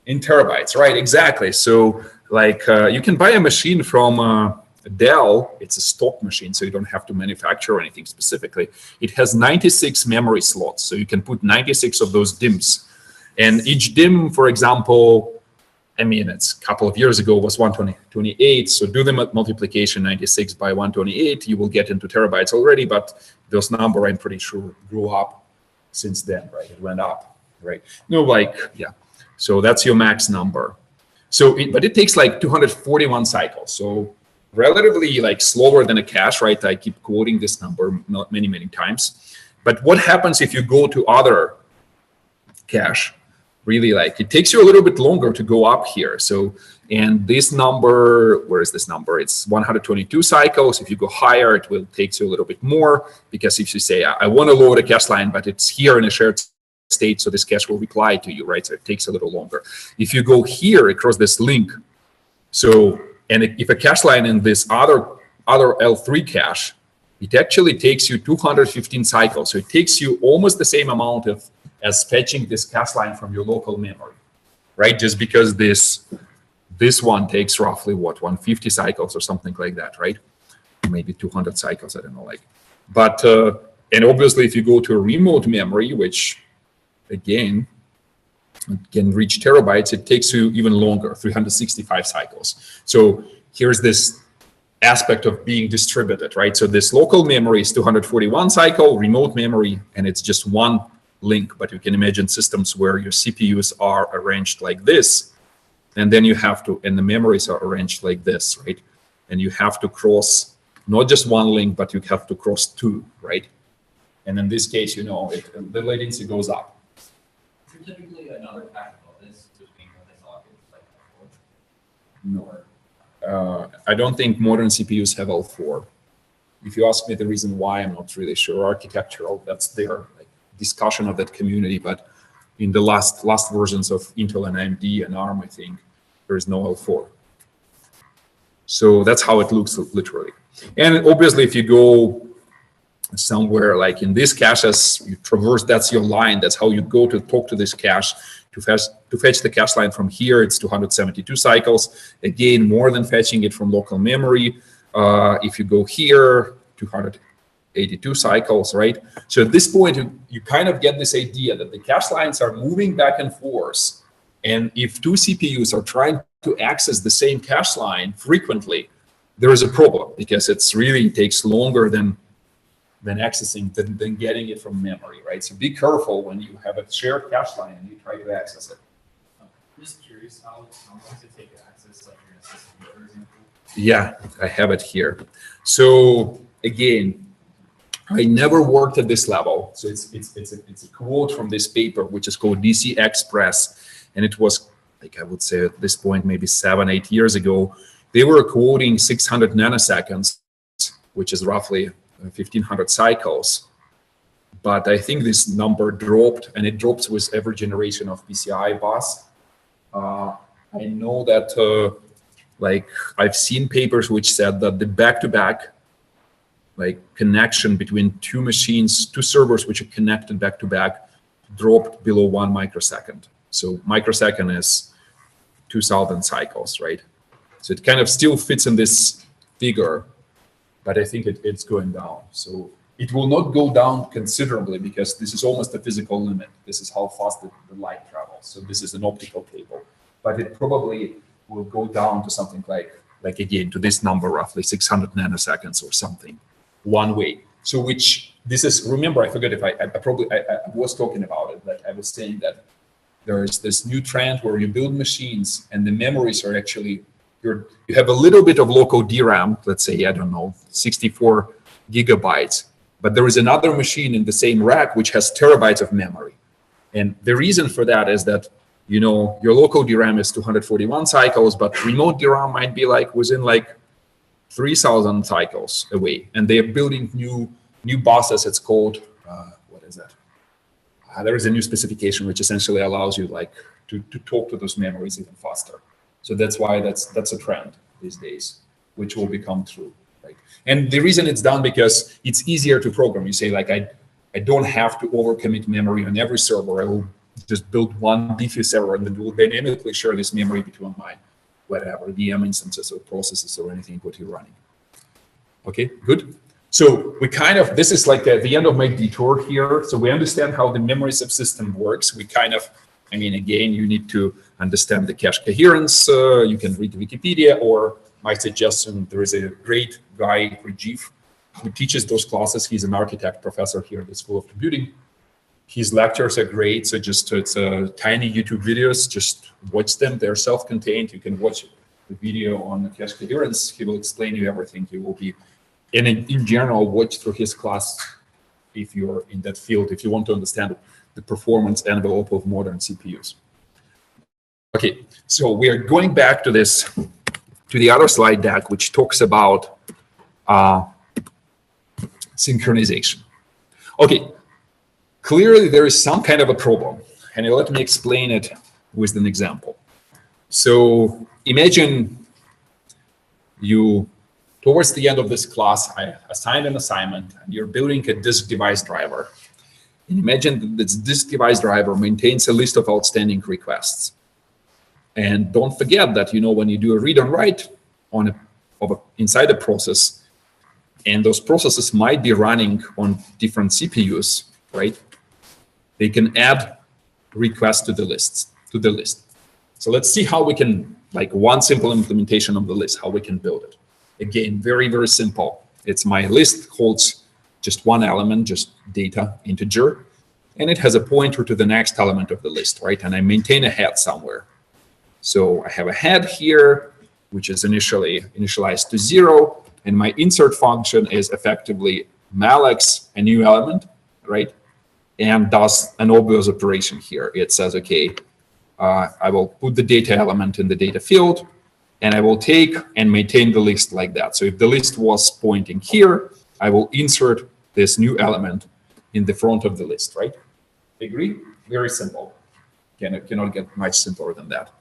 In terabytes, right? Exactly. So like you can buy a machine from Dell. It's a stock machine, so you don't have to manufacture anything specifically. It has 96 memory slots, so you can put 96 of those DIMMs. And each DIMM, for example, it's a couple of years ago was 128. So do the multiplication, 96 by 128, you will get into terabytes already. But those number, I'm pretty sure, grew up since then, right? It went up, right? Yeah. So that's your max number. So, but it takes like 241 cycles. So relatively like slower than a cache, right? I keep quoting this number many, many times. But what happens if you go to other cache? Really, like it takes you a little bit longer to go up here. So, and this number, where is this number? It's 122 cycles. If you go higher, it will take you a little bit more, because if you say, I want to load a cache line, but it's here in a shared state, so this cache will reply to you, right? So it takes a little longer. If you go here across this link, so, and if a cache line in this other L3 cache, it actually takes you 215 cycles. So it takes you almost the same amount as fetching this cache line from your local memory, right? Just because this one takes roughly what, 150 cycles or something like that, right? Maybe 200 cycles, I don't know, like. But and obviously, if you go to a remote memory, which again can reach terabytes, it takes you even longer, 365 cycles. So here's this aspect of being distributed, right? So this local memory is 241 cycle, remote memory, and it's just one link. But you can imagine systems where your CPUs are arranged like this, and then you have to, and the memories are arranged like this, right? And you have to cross not just one link, but you have to cross 2, right? And in this case, the latency goes up. Is there typically another cache about this between the sockets, like No. I don't think modern CPUs have L4. If you ask me the reason why, I'm not really sure. Architectural, that's their discussion of that community. But in the last versions of Intel and AMD and ARM, I think there is no L4. So that's how it looks literally. And obviously, if you go somewhere like in this cache, as you traverse, that's your line. That's how you go to talk to this cache. To fetch the cache line from here, it's 272 cycles. Again, more than fetching it from local memory. If you go here, 282 cycles, right? So at this point, you kind of get this idea that the cache lines are moving back and forth. And if 2 CPUs are trying to access the same cache line frequently, there is a problem, because it's really takes longer than accessing than getting it from memory, right? So be careful when you have a shared cache line and you try to access it. I'm just curious, how long does it take to access like your SSD, for example? Yeah, I have it here. So again, I never worked at this level. So it's a quote from this paper, which is called DC Express, and it was like, I would say at this point maybe 7-8 years ago. They were quoting 600 nanoseconds, which is roughly 1,500 cycles. but I think this number dropped, and it drops with every generation of PCI bus. I know that like I've seen papers which said that the back-to-back like connection between two machines, two servers which are connected back-to-back, dropped below 1 microsecond. So microsecond is 2000 cycles, right? So it kind of still fits in this figure, but I think it's going down. So it will not go down considerably because this is almost a physical limit. This is how fast the light travels. So this is an optical cable, but it probably will go down to something like again, to this number, roughly 600 nanoseconds or something, one way. So which this is, remember, I forgot if I was talking about it, that I was saying that there is this new trend where you build machines and the memories are actually, you have a little bit of local DRAM, let's say, I don't know, 64 gigabytes, but there is another machine in the same rack which has terabytes of memory. And the reason for that is that, you know, your local DRAM is 241 cycles, but remote DRAM might be like within like 3,000 cycles away. And they are building new buses. It's called, what is that? There is a new specification which essentially allows you like to talk to those memories even faster. So that's why that's a trend these days, which will become true, right? And the reason it's done because it's easier to program. You say like, I don't have to overcommit memory on every server. I will just build one diffuse server and then will dynamically share this memory between my whatever VM instances or processes or anything what you're running. Okay, good. So we kind of, this is like the end of my detour here. So we understand how the memory subsystem works. We kind of, I mean, again, you need to understand the cache coherence. You can read Wikipedia, or my suggestion, there is a great guy, Rajiv, who teaches those classes. He's an architect professor here at the School of Computing. His lectures are great. So just it's tiny YouTube videos. Just watch them. They're self-contained. You can watch the video on the cache coherence. He will explain you everything. You will be, and in general, watch through his class if you're in that field, if you want to understand the performance envelope of modern CPUs. Okay, so we are going back to this, to the other slide deck, which talks about synchronization. Okay, clearly there is some kind of a problem, and let me explain it with an example. So imagine you, towards the end of this class, I assigned an assignment, and you're building a disk device driver. And imagine that this disk device driver maintains a list of outstanding requests. And don't forget that, you know, when you do a read and write inside a process, and those processes might be running on different CPUs, right? They can add requests to the list. So let's see how we can, like one simple implementation of the list, how we can build it. Again, very, very simple. It's my list holds just one element, just data, integer, and it has a pointer to the next element of the list, right? And I maintain a head somewhere. So I have a head here, which is initialized to 0, and my insert function is effectively mallocs a new element, right? And does an obvious operation here. It says, okay, I will put the data element in the data field, and I will take and maintain the list like that. So if the list was pointing here, I will insert this new element in the front of the list, right? Agree? Very simple. Cannot get much simpler than that.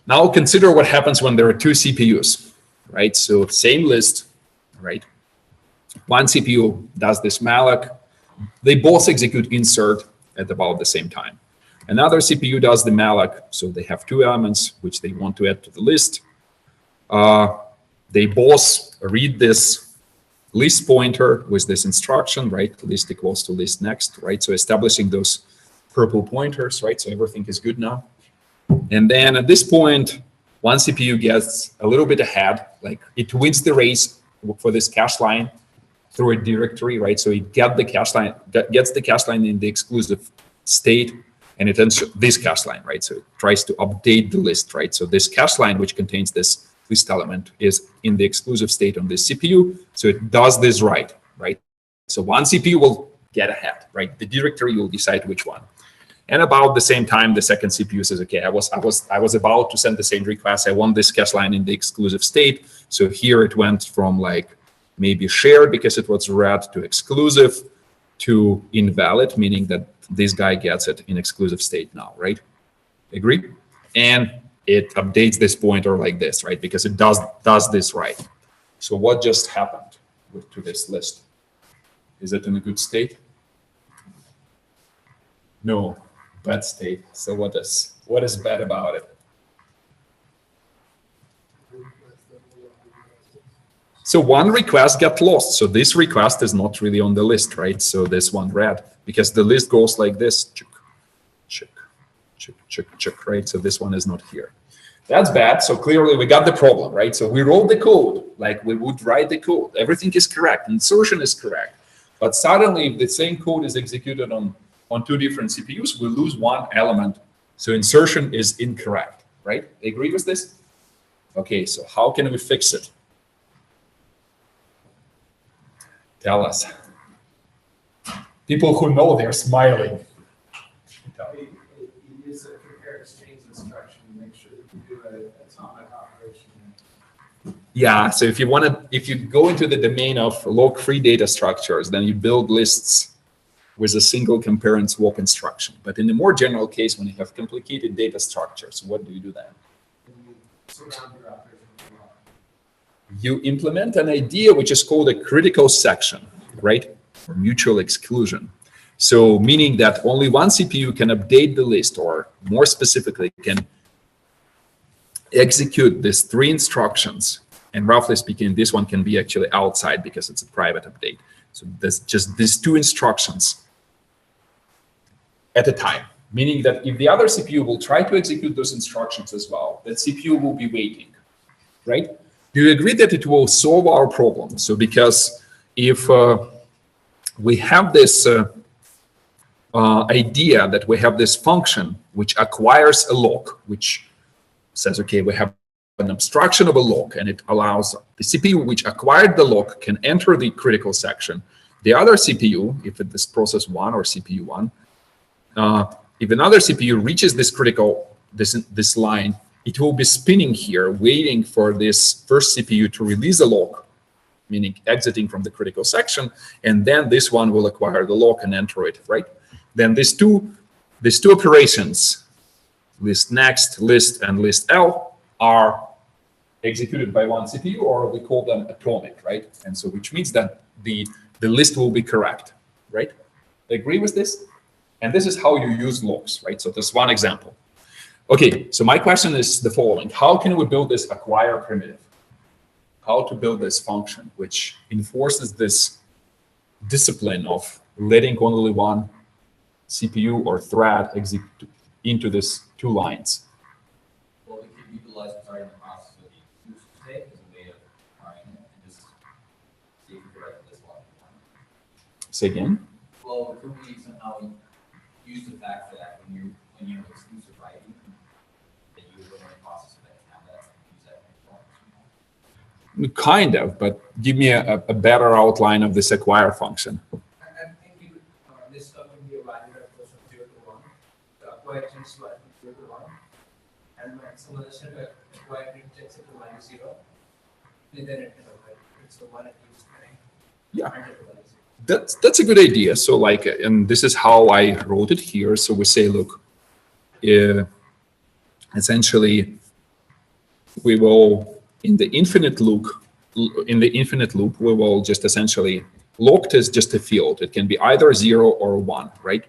Now consider what happens when there are two CPUs, right? So same list, right? One CPU does this malloc. They both execute insert at about the same time. Another CPU does the malloc, so they have two elements which they want to add to the list. They both read this list pointer with this instruction, right? List equals to list next, right? So establishing those purple pointers, right? So everything is good now. And then at this point, one CPU gets a little bit ahead, like it wins the race for this cache line through a directory, right? So it gets the cache line in the exclusive state, and it ends this cache line, right? So it tries to update the list, right? So this cache line, which contains this list element, is in the exclusive state on this CPU. So it does this right? So one CPU will get ahead, right? The directory will decide which one. And about the same time, the second CPU says, okay, I was about to send the same request. I want this cache line in the exclusive state. So here it went from like maybe shared because it was read to exclusive. to invalid, meaning that this guy gets it in exclusive state now, right? Agree? And it updates this pointer like this, right? Because it does this right. So what just happened to this list? Is it in a good state? No, bad state. So what is bad about it? So one request got lost. So this request is not really on the list, right? So this one red, because the list goes like this, check, check, check, check, check, right? So this one is not here. That's bad. So clearly we got the problem, right? So we wrote the code like we would write the code. Everything is correct. Insertion is correct. But suddenly if the same code is executed on two different CPUs, we lose one element. So insertion is incorrect, right? Agree with this? Okay, so how can we fix it? Tell us. People who know, they're smiling. You use a compare exchange instruction to make sure that you do an atomic operation. Yeah, so if you go into the domain of log-free data structures, then you build lists with a single compare and swap instruction. But in the more general case, when you have complicated data structures, what do you do then? And you surround your operation. You implement an idea which is called a critical section, right? Or mutual exclusion. So meaning that only one CPU can update the list, or more specifically, can execute these 3 instructions. And roughly speaking, this one can be actually outside because it's a private update. So there's just these 2 instructions at a time, meaning that if the other CPU will try to execute those instructions as well, that CPU will be waiting, right? Do you agree that it will solve our problem? So because if we have this idea that we have this function which acquires a lock, which says, okay, we have an abstraction of a lock, and it allows the CPU which acquired the lock can enter the critical section. The other CPU, if it is process 1 or CPU 1, if another CPU reaches this this line, it will be spinning here, waiting for this first CPU to release a lock, meaning exiting from the critical section, and then this one will acquire the lock and enter it, right? Then these two operations, list next, list, and list L, are executed by one CPU, or we call them atomic, right? And so which means that the list will be correct, right? Agree with this? And this is how you use locks, right? So this one example. Okay, so my question is the following. How can we build this acquire primitive? How to build this function which enforces this discipline of letting only one CPU or thread execute into these 2 lines? Well, we could utilize starting the process with the user state as a way of trying it and just see if we could write this one. Say again? Well, could we somehow use the fact that when you're exclusive writing, that you would run a process that can have that and use that in Kind of, but give me a better outline of this acquire function. I'm thinking this stuff will be a value approach of 0 to 1. The acquire changes to value 0 to 1. And some other set of acquire takes it to value 0. And then it's the one it uses Yeah. That's a good idea. So like, and this is how I wrote it here. So we say, look, essentially, we will in the infinite loop, we will just essentially locked is just a field. It can be either 0 or 1, right?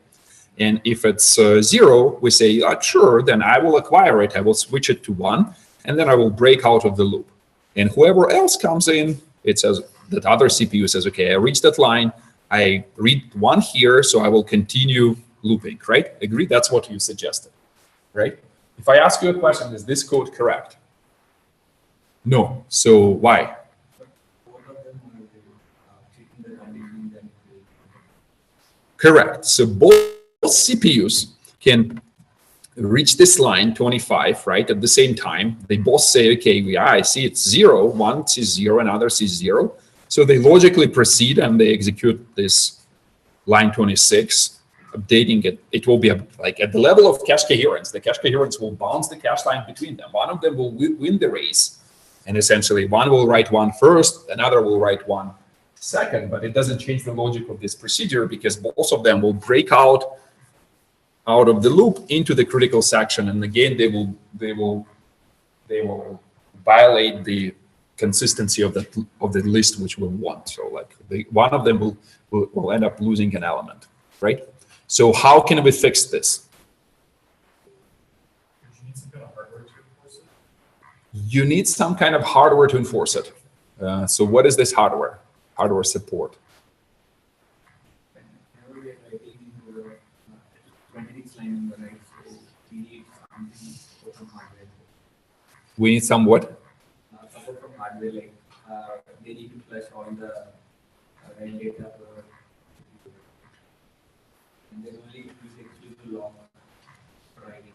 And if it's 0, we say, sure, then I will acquire it. I will switch it to 1, and then I will break out of the loop. And whoever else comes in, it says that other CPU says, okay, I reached that line. I read 1 here, so I will continue looping, right? Agree? That's what you suggested, right? If I ask you a question, is this code correct? No. So why? Correct. So both CPUs can reach this line 25, right? At the same time, they both say, okay, yeah, I see it's 0. One sees 0, another sees 0. So they logically proceed and they execute this line 26, updating it. It will be like at the level of cache coherence. The cache coherence will bounce the cache line between them. One of them will win the race. And essentially, one will write 1 first, another will write 1 second, but it doesn't change the logic of this procedure because both of them will break out of the loop into the critical section, and again they will violate the consistency of the list which we want. So like one of them will end up losing an element, right? So how can we fix this? You need some kind of hardware to enforce it. So what is this hardware? Hardware support. Whenever we are writing into the 26 line number, right? So we need something from hardware. We need some what? Support from hardware, like they need to flush all the rail data and then only use exclusive log for writing.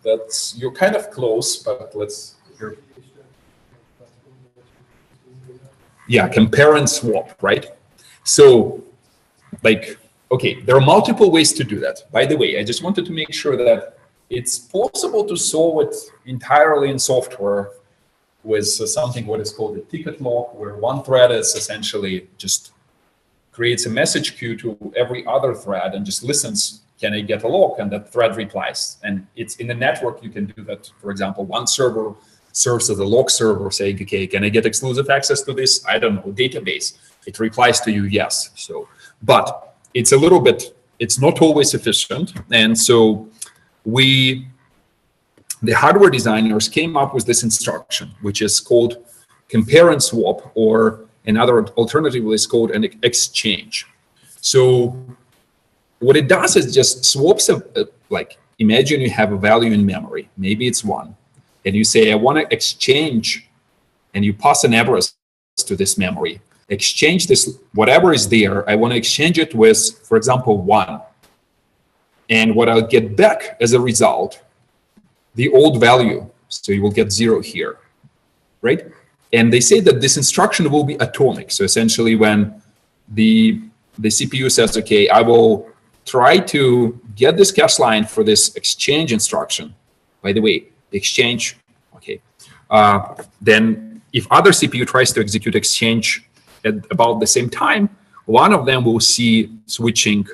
That's, you're kind of close, but let's hear. Yeah, compare and swap, right? So like, okay, there are multiple ways to do that. By the way, I just wanted to make sure that it's possible to solve it entirely in software with something what is called a ticket log, where one thread is essentially just creates a message queue to every other thread and just listens, can I get a log? And that thread replies. And it's in the network, you can do that. For example, one server serves as a log server saying, okay, can I get exclusive access to this, I don't know, database? It replies to you, yes. So, but it's a little bit, it's not always efficient. And so the hardware designers came up with this instruction, which is called compare and swap, or another alternative is called an exchange. So what it does is just swaps, like imagine you have a value in memory, maybe it's 1, and you say, I want to exchange, and you pass an address to this memory, exchange this, whatever is there, I want to exchange it with, for example, 1. And what I'll get back as a result, the old value. So you will get 0 here, right? And they say that this instruction will be atomic. So essentially when the CPU says, okay, I will try to get this cache line for this exchange instruction. By the way, the exchange, okay. Then if other CPU tries to execute exchange at about the same time, one of them will see switching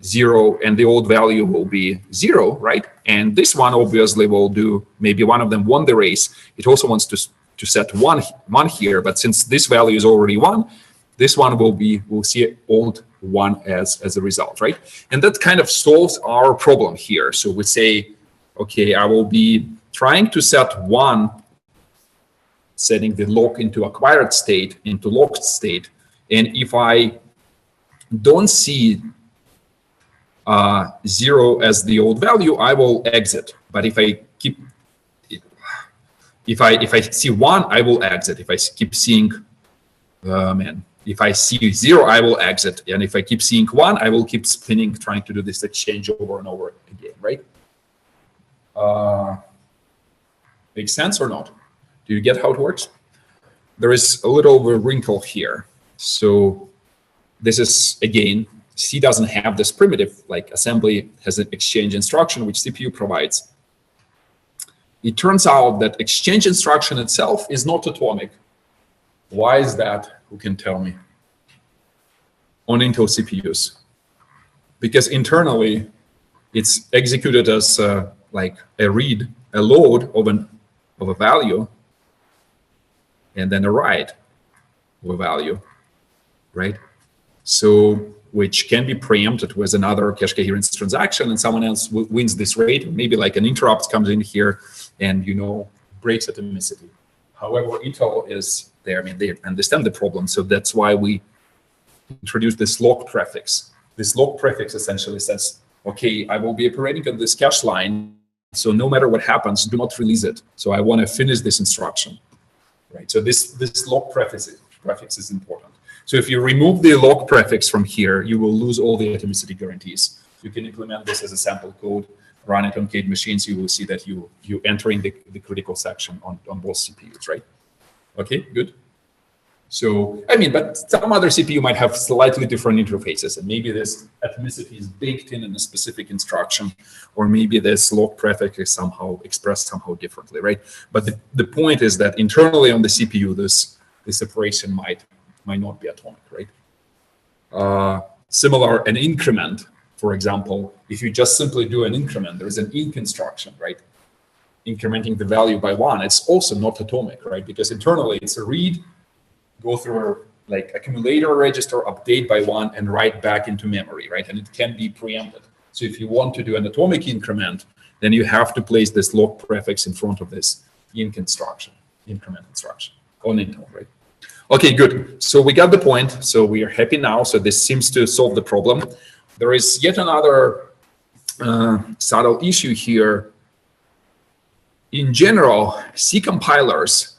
0 and the old value will be 0, right? And this one obviously will do, maybe one of them won the race. It also wants to set one here, but since this value is already 1, this one will see old 1 as a result, right? And that kind of solves our problem here. So we say, okay, I will be trying to set 1, setting the lock into acquired state, into locked state. And if I don't see 0 as the old value, I will exit. But if I keep, if I see 1, I will exit. If I keep seeing, if I see 0, I will exit. And if I keep seeing 1, I will keep spinning, trying to do this exchange over and over again, right? Makes sense or not? Do you get how it works? There is a little of a wrinkle here. So this is, again, C doesn't have this primitive, like assembly has an exchange instruction, which CPU provides. It turns out that exchange instruction itself is not atomic. Why is that? Who can tell me? On Intel CPUs. Because internally, it's executed as like a read, a load of a value, and then a write of a value, right? So, which can be preempted with another cache coherence transaction, and someone else wins this rate. Maybe like an interrupt comes in here and, you know, breaks atomicity. However, Intel is there. I mean, they understand the problem. So that's why we introduced this lock prefix. This lock prefix essentially says, okay, I will be operating on this cache line. So no matter what happens, do not release it. So I want to finish this instruction, right? So this lock prefix is important. So if you remove the lock prefix from here, you will lose all the atomicity guarantees. You can implement this as a sample code, run it on CADE machines. You will see that you entering the critical section on both CPUs, right? Okay, good. So, I mean, but some other CPU might have slightly different interfaces, and maybe this atomicity is baked in a specific instruction, or maybe this lock prefix is somehow expressed somehow differently, right? But the point is that internally on the CPU, this operation might might not be atomic, right? Similar, an increment, for example, if you just simply do an increment, there's an inc instruction, right? Incrementing the value by 1, it's also not atomic, right? Because internally it's a read, go through like accumulator register, update by 1, and write back into memory, right? And it can be preempted. So if you want to do an atomic increment, then you have to place this log prefix in front of this inc instruction, increment instruction on Intel, right? Okay, good. So we got the point. So we are happy now. So this seems to solve the problem. There is yet another subtle issue here. In general, C compilers,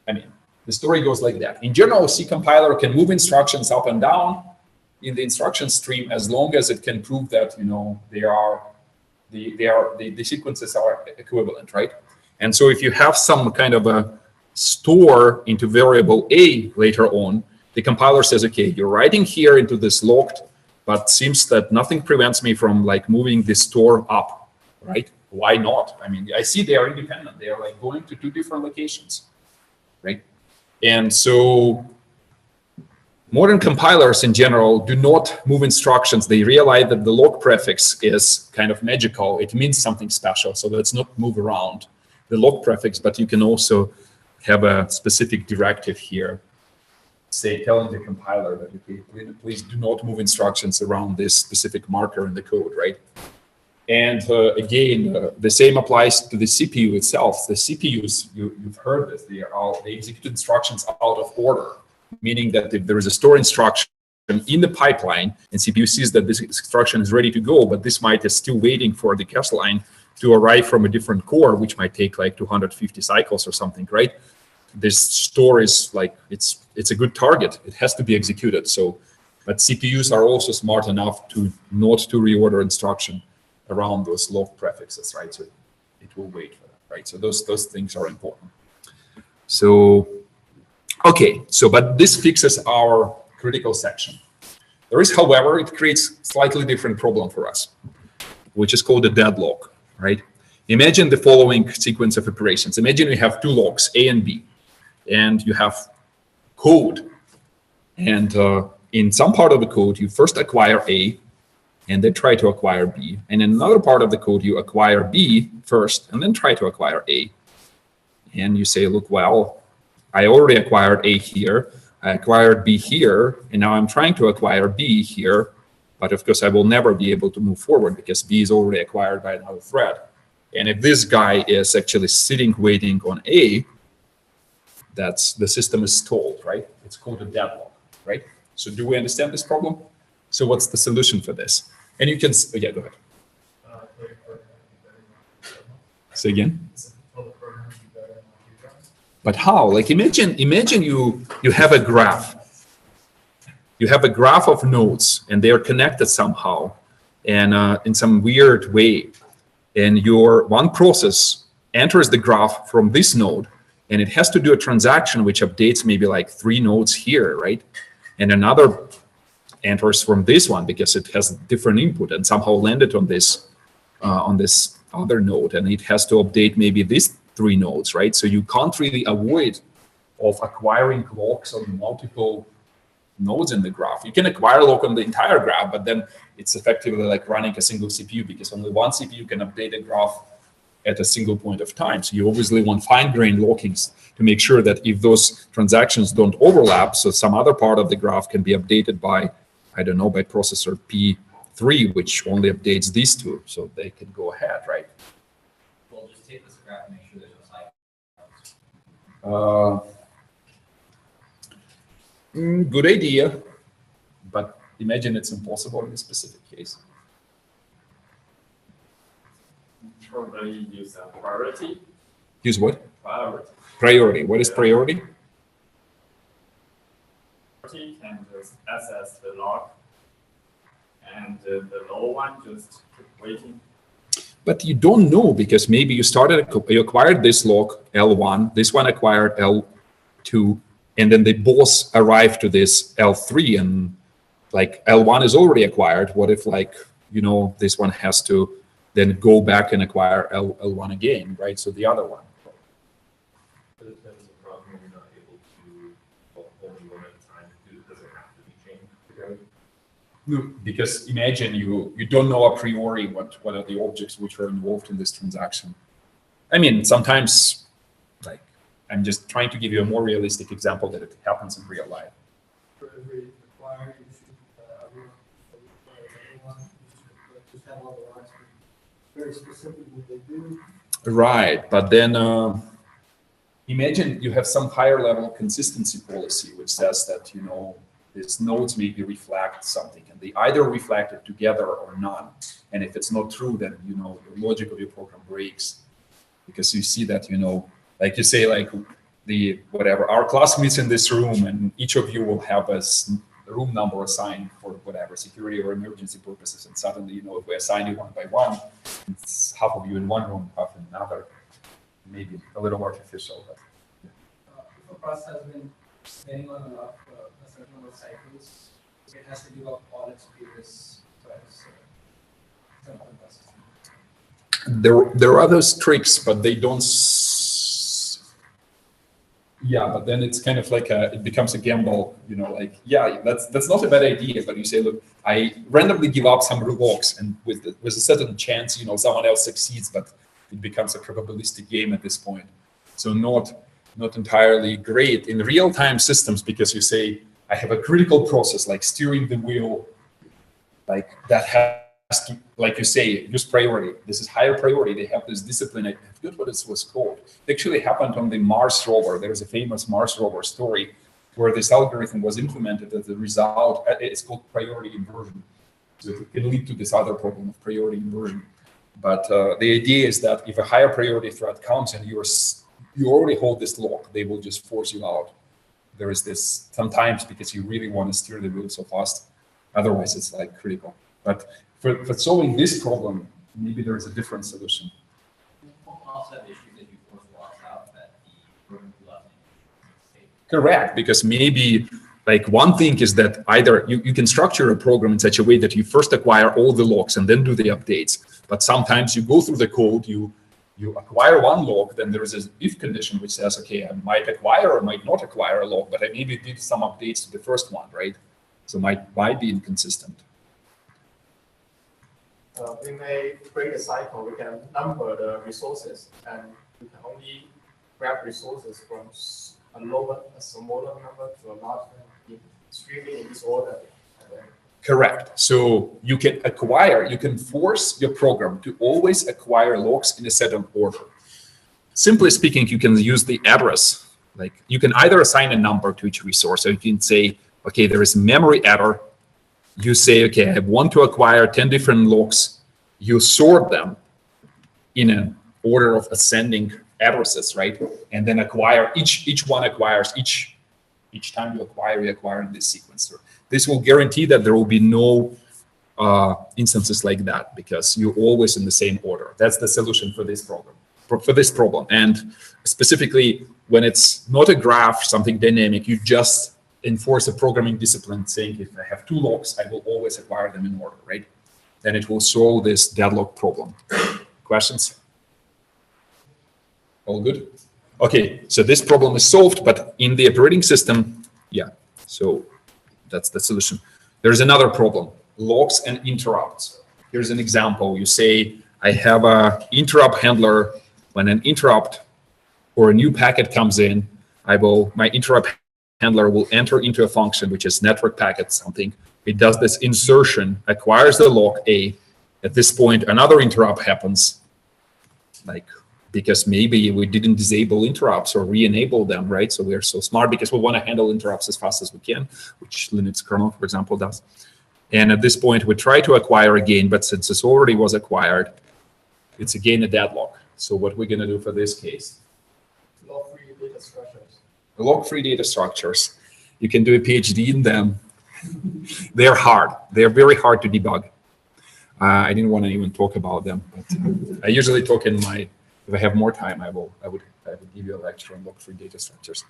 I mean, the story goes like that. In general, C compiler can move instructions up and down in the instruction stream as long as it can prove that, you know, the sequences are equivalent, right? And so if you have some kind of a store into variable A later on, the compiler says, okay, you're writing here into this locked, but seems that nothing prevents me from like moving this store up, right? Why not? I mean, I see they are independent. They are like going to 2 different locations, right? And so modern compilers in general do not move instructions. They realize that the log prefix is kind of magical. It means something special. So let's not move around the log prefix, but you can also have a specific directive here, say, telling the compiler that, okay, please do not move instructions around this specific marker in the code, right? And again, the same applies to the CPU itself. The CPUs, you've heard this, they execute instructions out of order, meaning that if there is a store instruction in the pipeline and CPU sees that this instruction is ready to go, but this might is still waiting for the cache line to arrive from a different core, which might take like 250 cycles or something, right? This store is like, it's a good target. It has to be executed. So, but CPUs are also smart enough to not to reorder instruction around those log prefixes, right? So it will wait for that, right? So those things are important. So, okay, so but this fixes our critical section. There is, however, it creates slightly different problem for us, which is called a deadlock, right? Imagine the following sequence of operations. Imagine you have 2 logs, A and B, and you have code. And in some part of the code, you first acquire A, and then try to acquire B. And in another part of the code, you acquire B first, and then try to acquire A. And you say, look, well, I already acquired A here, I acquired B here, and now I'm trying to acquire B here. But of course, I will never be able to move forward because B is already acquired by another thread. And if this guy is actually sitting waiting on A, that's the system is stalled, right? It's called a deadlock, right? So do we understand this problem? So what's the solution for this? And you can, yeah, go ahead. Say again. But how? Like imagine you have a graph. You have a graph of nodes, and they are connected somehow, and in some weird way. And your one process enters the graph from this node, and it has to do a transaction which updates maybe like 3 nodes here, right? And another enters from this one because it has different input and somehow landed on this other node, and it has to update maybe these 3 nodes, right? So you can't really avoid of acquiring locks on multiple nodes in the graph. You can acquire lock on the entire graph, but then it's effectively like running a single CPU because only one CPU can update a graph at a single point of time. So you obviously want fine-grained lockings to make sure that if those transactions don't overlap, so some other part of the graph can be updated by, I don't know, by processor P3, which only updates these 2, so they can go ahead, right? Well, just take this graph and make sure there's no cycles. Good idea, but imagine it's impossible in this specific case. Probably use priority. Use what? Priority. Priority. What is priority? Priority can just access the log, and the low one just keep waiting. But you don't know because maybe you acquired this log L1, this one acquired L2, and then they both arrive to this L3, and like L1 is already acquired. What if like, you know, this one has to then go back and acquire L1 again, right? So the other one. But if that is a problem, you're not able to only one at a time. No, because imagine you don't know a priori what are the objects which are involved in this transaction. I mean, sometimes, like, I'm just trying to give you a more realistic example that it happens in real life. For every acquired, you should, everyone, you should just have all the lines very specific what they do. Right, but then imagine you have some higher level consistency policy which says that, you know, these nodes maybe reflect something and they either reflect it together or not. And if it's not true, then, you know, the logic of your program breaks because you see that, you know, like you say, like the whatever, our class meets in this room and each of you will have a room number assigned for whatever security or emergency purposes. And suddenly, you know, if we assign you one by one, it's half of you in one room, half in another. Maybe a little artificial, but If a process has been spinning on a certain number of cycles, it has to give up all its previous twice. there are those tricks, but they don't. Yeah, but then it's kind of like it becomes a gamble, you know, like, yeah, that's not a bad idea, but you say, look, I randomly give up some locks and with a certain chance, you know, someone else succeeds, but it becomes a probabilistic game at this point. So not entirely great in real-time systems, because you say, I have a critical process like steering the wheel, like that has to, like you say, use priority. This is higher priority. They have this discipline. I forget what it was called. It actually happened on the Mars rover. There is a famous Mars rover story where this algorithm was implemented as a result. It's called priority inversion. So it can lead to this other problem of priority inversion. But the idea is that if a higher priority threat comes and you already hold this lock, they will just force you out. There is this sometimes because you really want to steer the wheel so fast. Otherwise, it's like critical. But for solving this problem, maybe there is a different solution. Also have issues that you force locks out that the program left in state. Correct, because maybe like one thing is that either you can structure a program in such a way that you first acquire all the locks and then do the updates. But sometimes you go through the code, you acquire one lock, then there is an if condition which says, okay, I might acquire or might not acquire a lock, but I maybe did some updates to the first one, right? So might be inconsistent. We may create a cycle. We can number the resources, and we can only grab resources from a smaller number to a large number, streaming in this order. Correct. So you can force your program to always acquire locks in a certain order. Simply speaking, you can use the address. Like you can either assign a number to each resource, or you can say, okay, there is memory adder. You say, okay, I want to acquire 10 different locks. You sort them in an order of ascending addresses, right? And then acquire each one acquires each time you acquire in this sequencer. This will guarantee that there will be no instances like that because you're always in the same order. That's the solution for this problem. And specifically, when it's not a graph, something dynamic, you just enforce a programming discipline saying, if I have two locks, I will always acquire them in order, right? Then it will solve this deadlock problem. Questions? All good? Okay, so this problem is solved, but in the operating system, yeah, so that's the solution. There's another problem, locks and interrupts. Here's an example. You say, I have a interrupt handler. When an interrupt or a new packet comes in, my interrupt handler will enter into a function, which is network packet something. It does this insertion, acquires the lock A. At this point, another interrupt happens, like because maybe we didn't disable interrupts or re-enable them, right? So we're so smart because we want to handle interrupts as fast as we can, which Linux kernel, for example, does. And at this point, we try to acquire again, but since this already was acquired, it's again a deadlock. So what we're going to do for this case? Lock-free data structures. Lock-free data structures. You can do a PhD in them. They're hard. They're very hard to debug. I didn't want to even talk about them, but I usually talk in my. If I have more time, I would give you a lecture on lock-free data structures.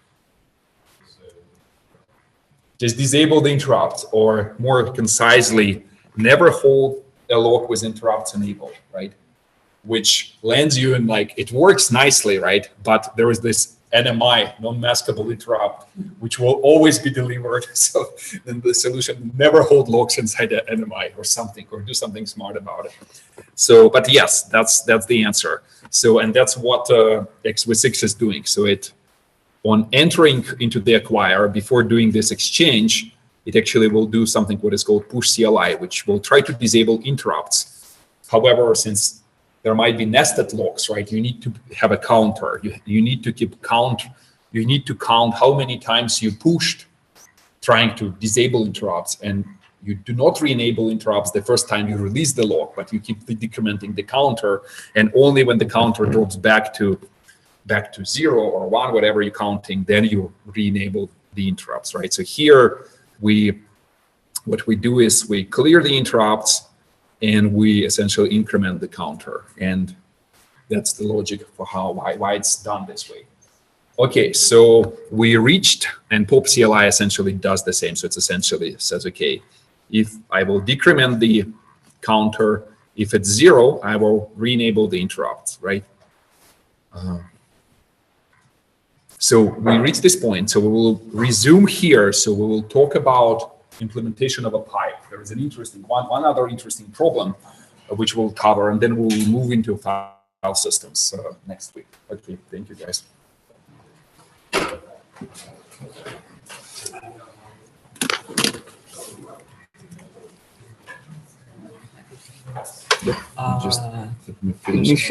Just disable the interrupt, or more concisely, never hold a lock with interrupts enabled, right? which lands you in like, it works nicely, right? But there is this NMI, non-maskable interrupt, which will always be delivered. So then the solution never hold locks inside the NMI or something, or do something smart about it. So, but yes, that's the answer. So, and that's what XV6 is doing. So it, on entering into the acquire, before doing this exchange, it actually will do something what is called push CLI, which will try to disable interrupts. However, since there might be nested locks, right? You need to have a counter. You need to keep count. You need to count how many times you pushed trying to disable interrupts, and you do not re-enable interrupts the first time you release the lock, but you keep decrementing the counter, and only when the counter drops back to 0 or 1, whatever you're counting, then you re-enable the interrupts, right? So here what we do is we clear the interrupts, and we essentially increment the counter, and that's the logic for why it's done this way. Okay, so we reached, and pop CLI essentially does the same. So it's essentially says, okay, if I will decrement the counter, if it's 0, I will re-enable the interrupts, right? So we reach this point. So we will resume here. So we will talk about implementation of a pipe. There is an interesting one other interesting problem which we'll cover, and then we'll move into file systems next week. Okay, thank you guys. Just let me finish.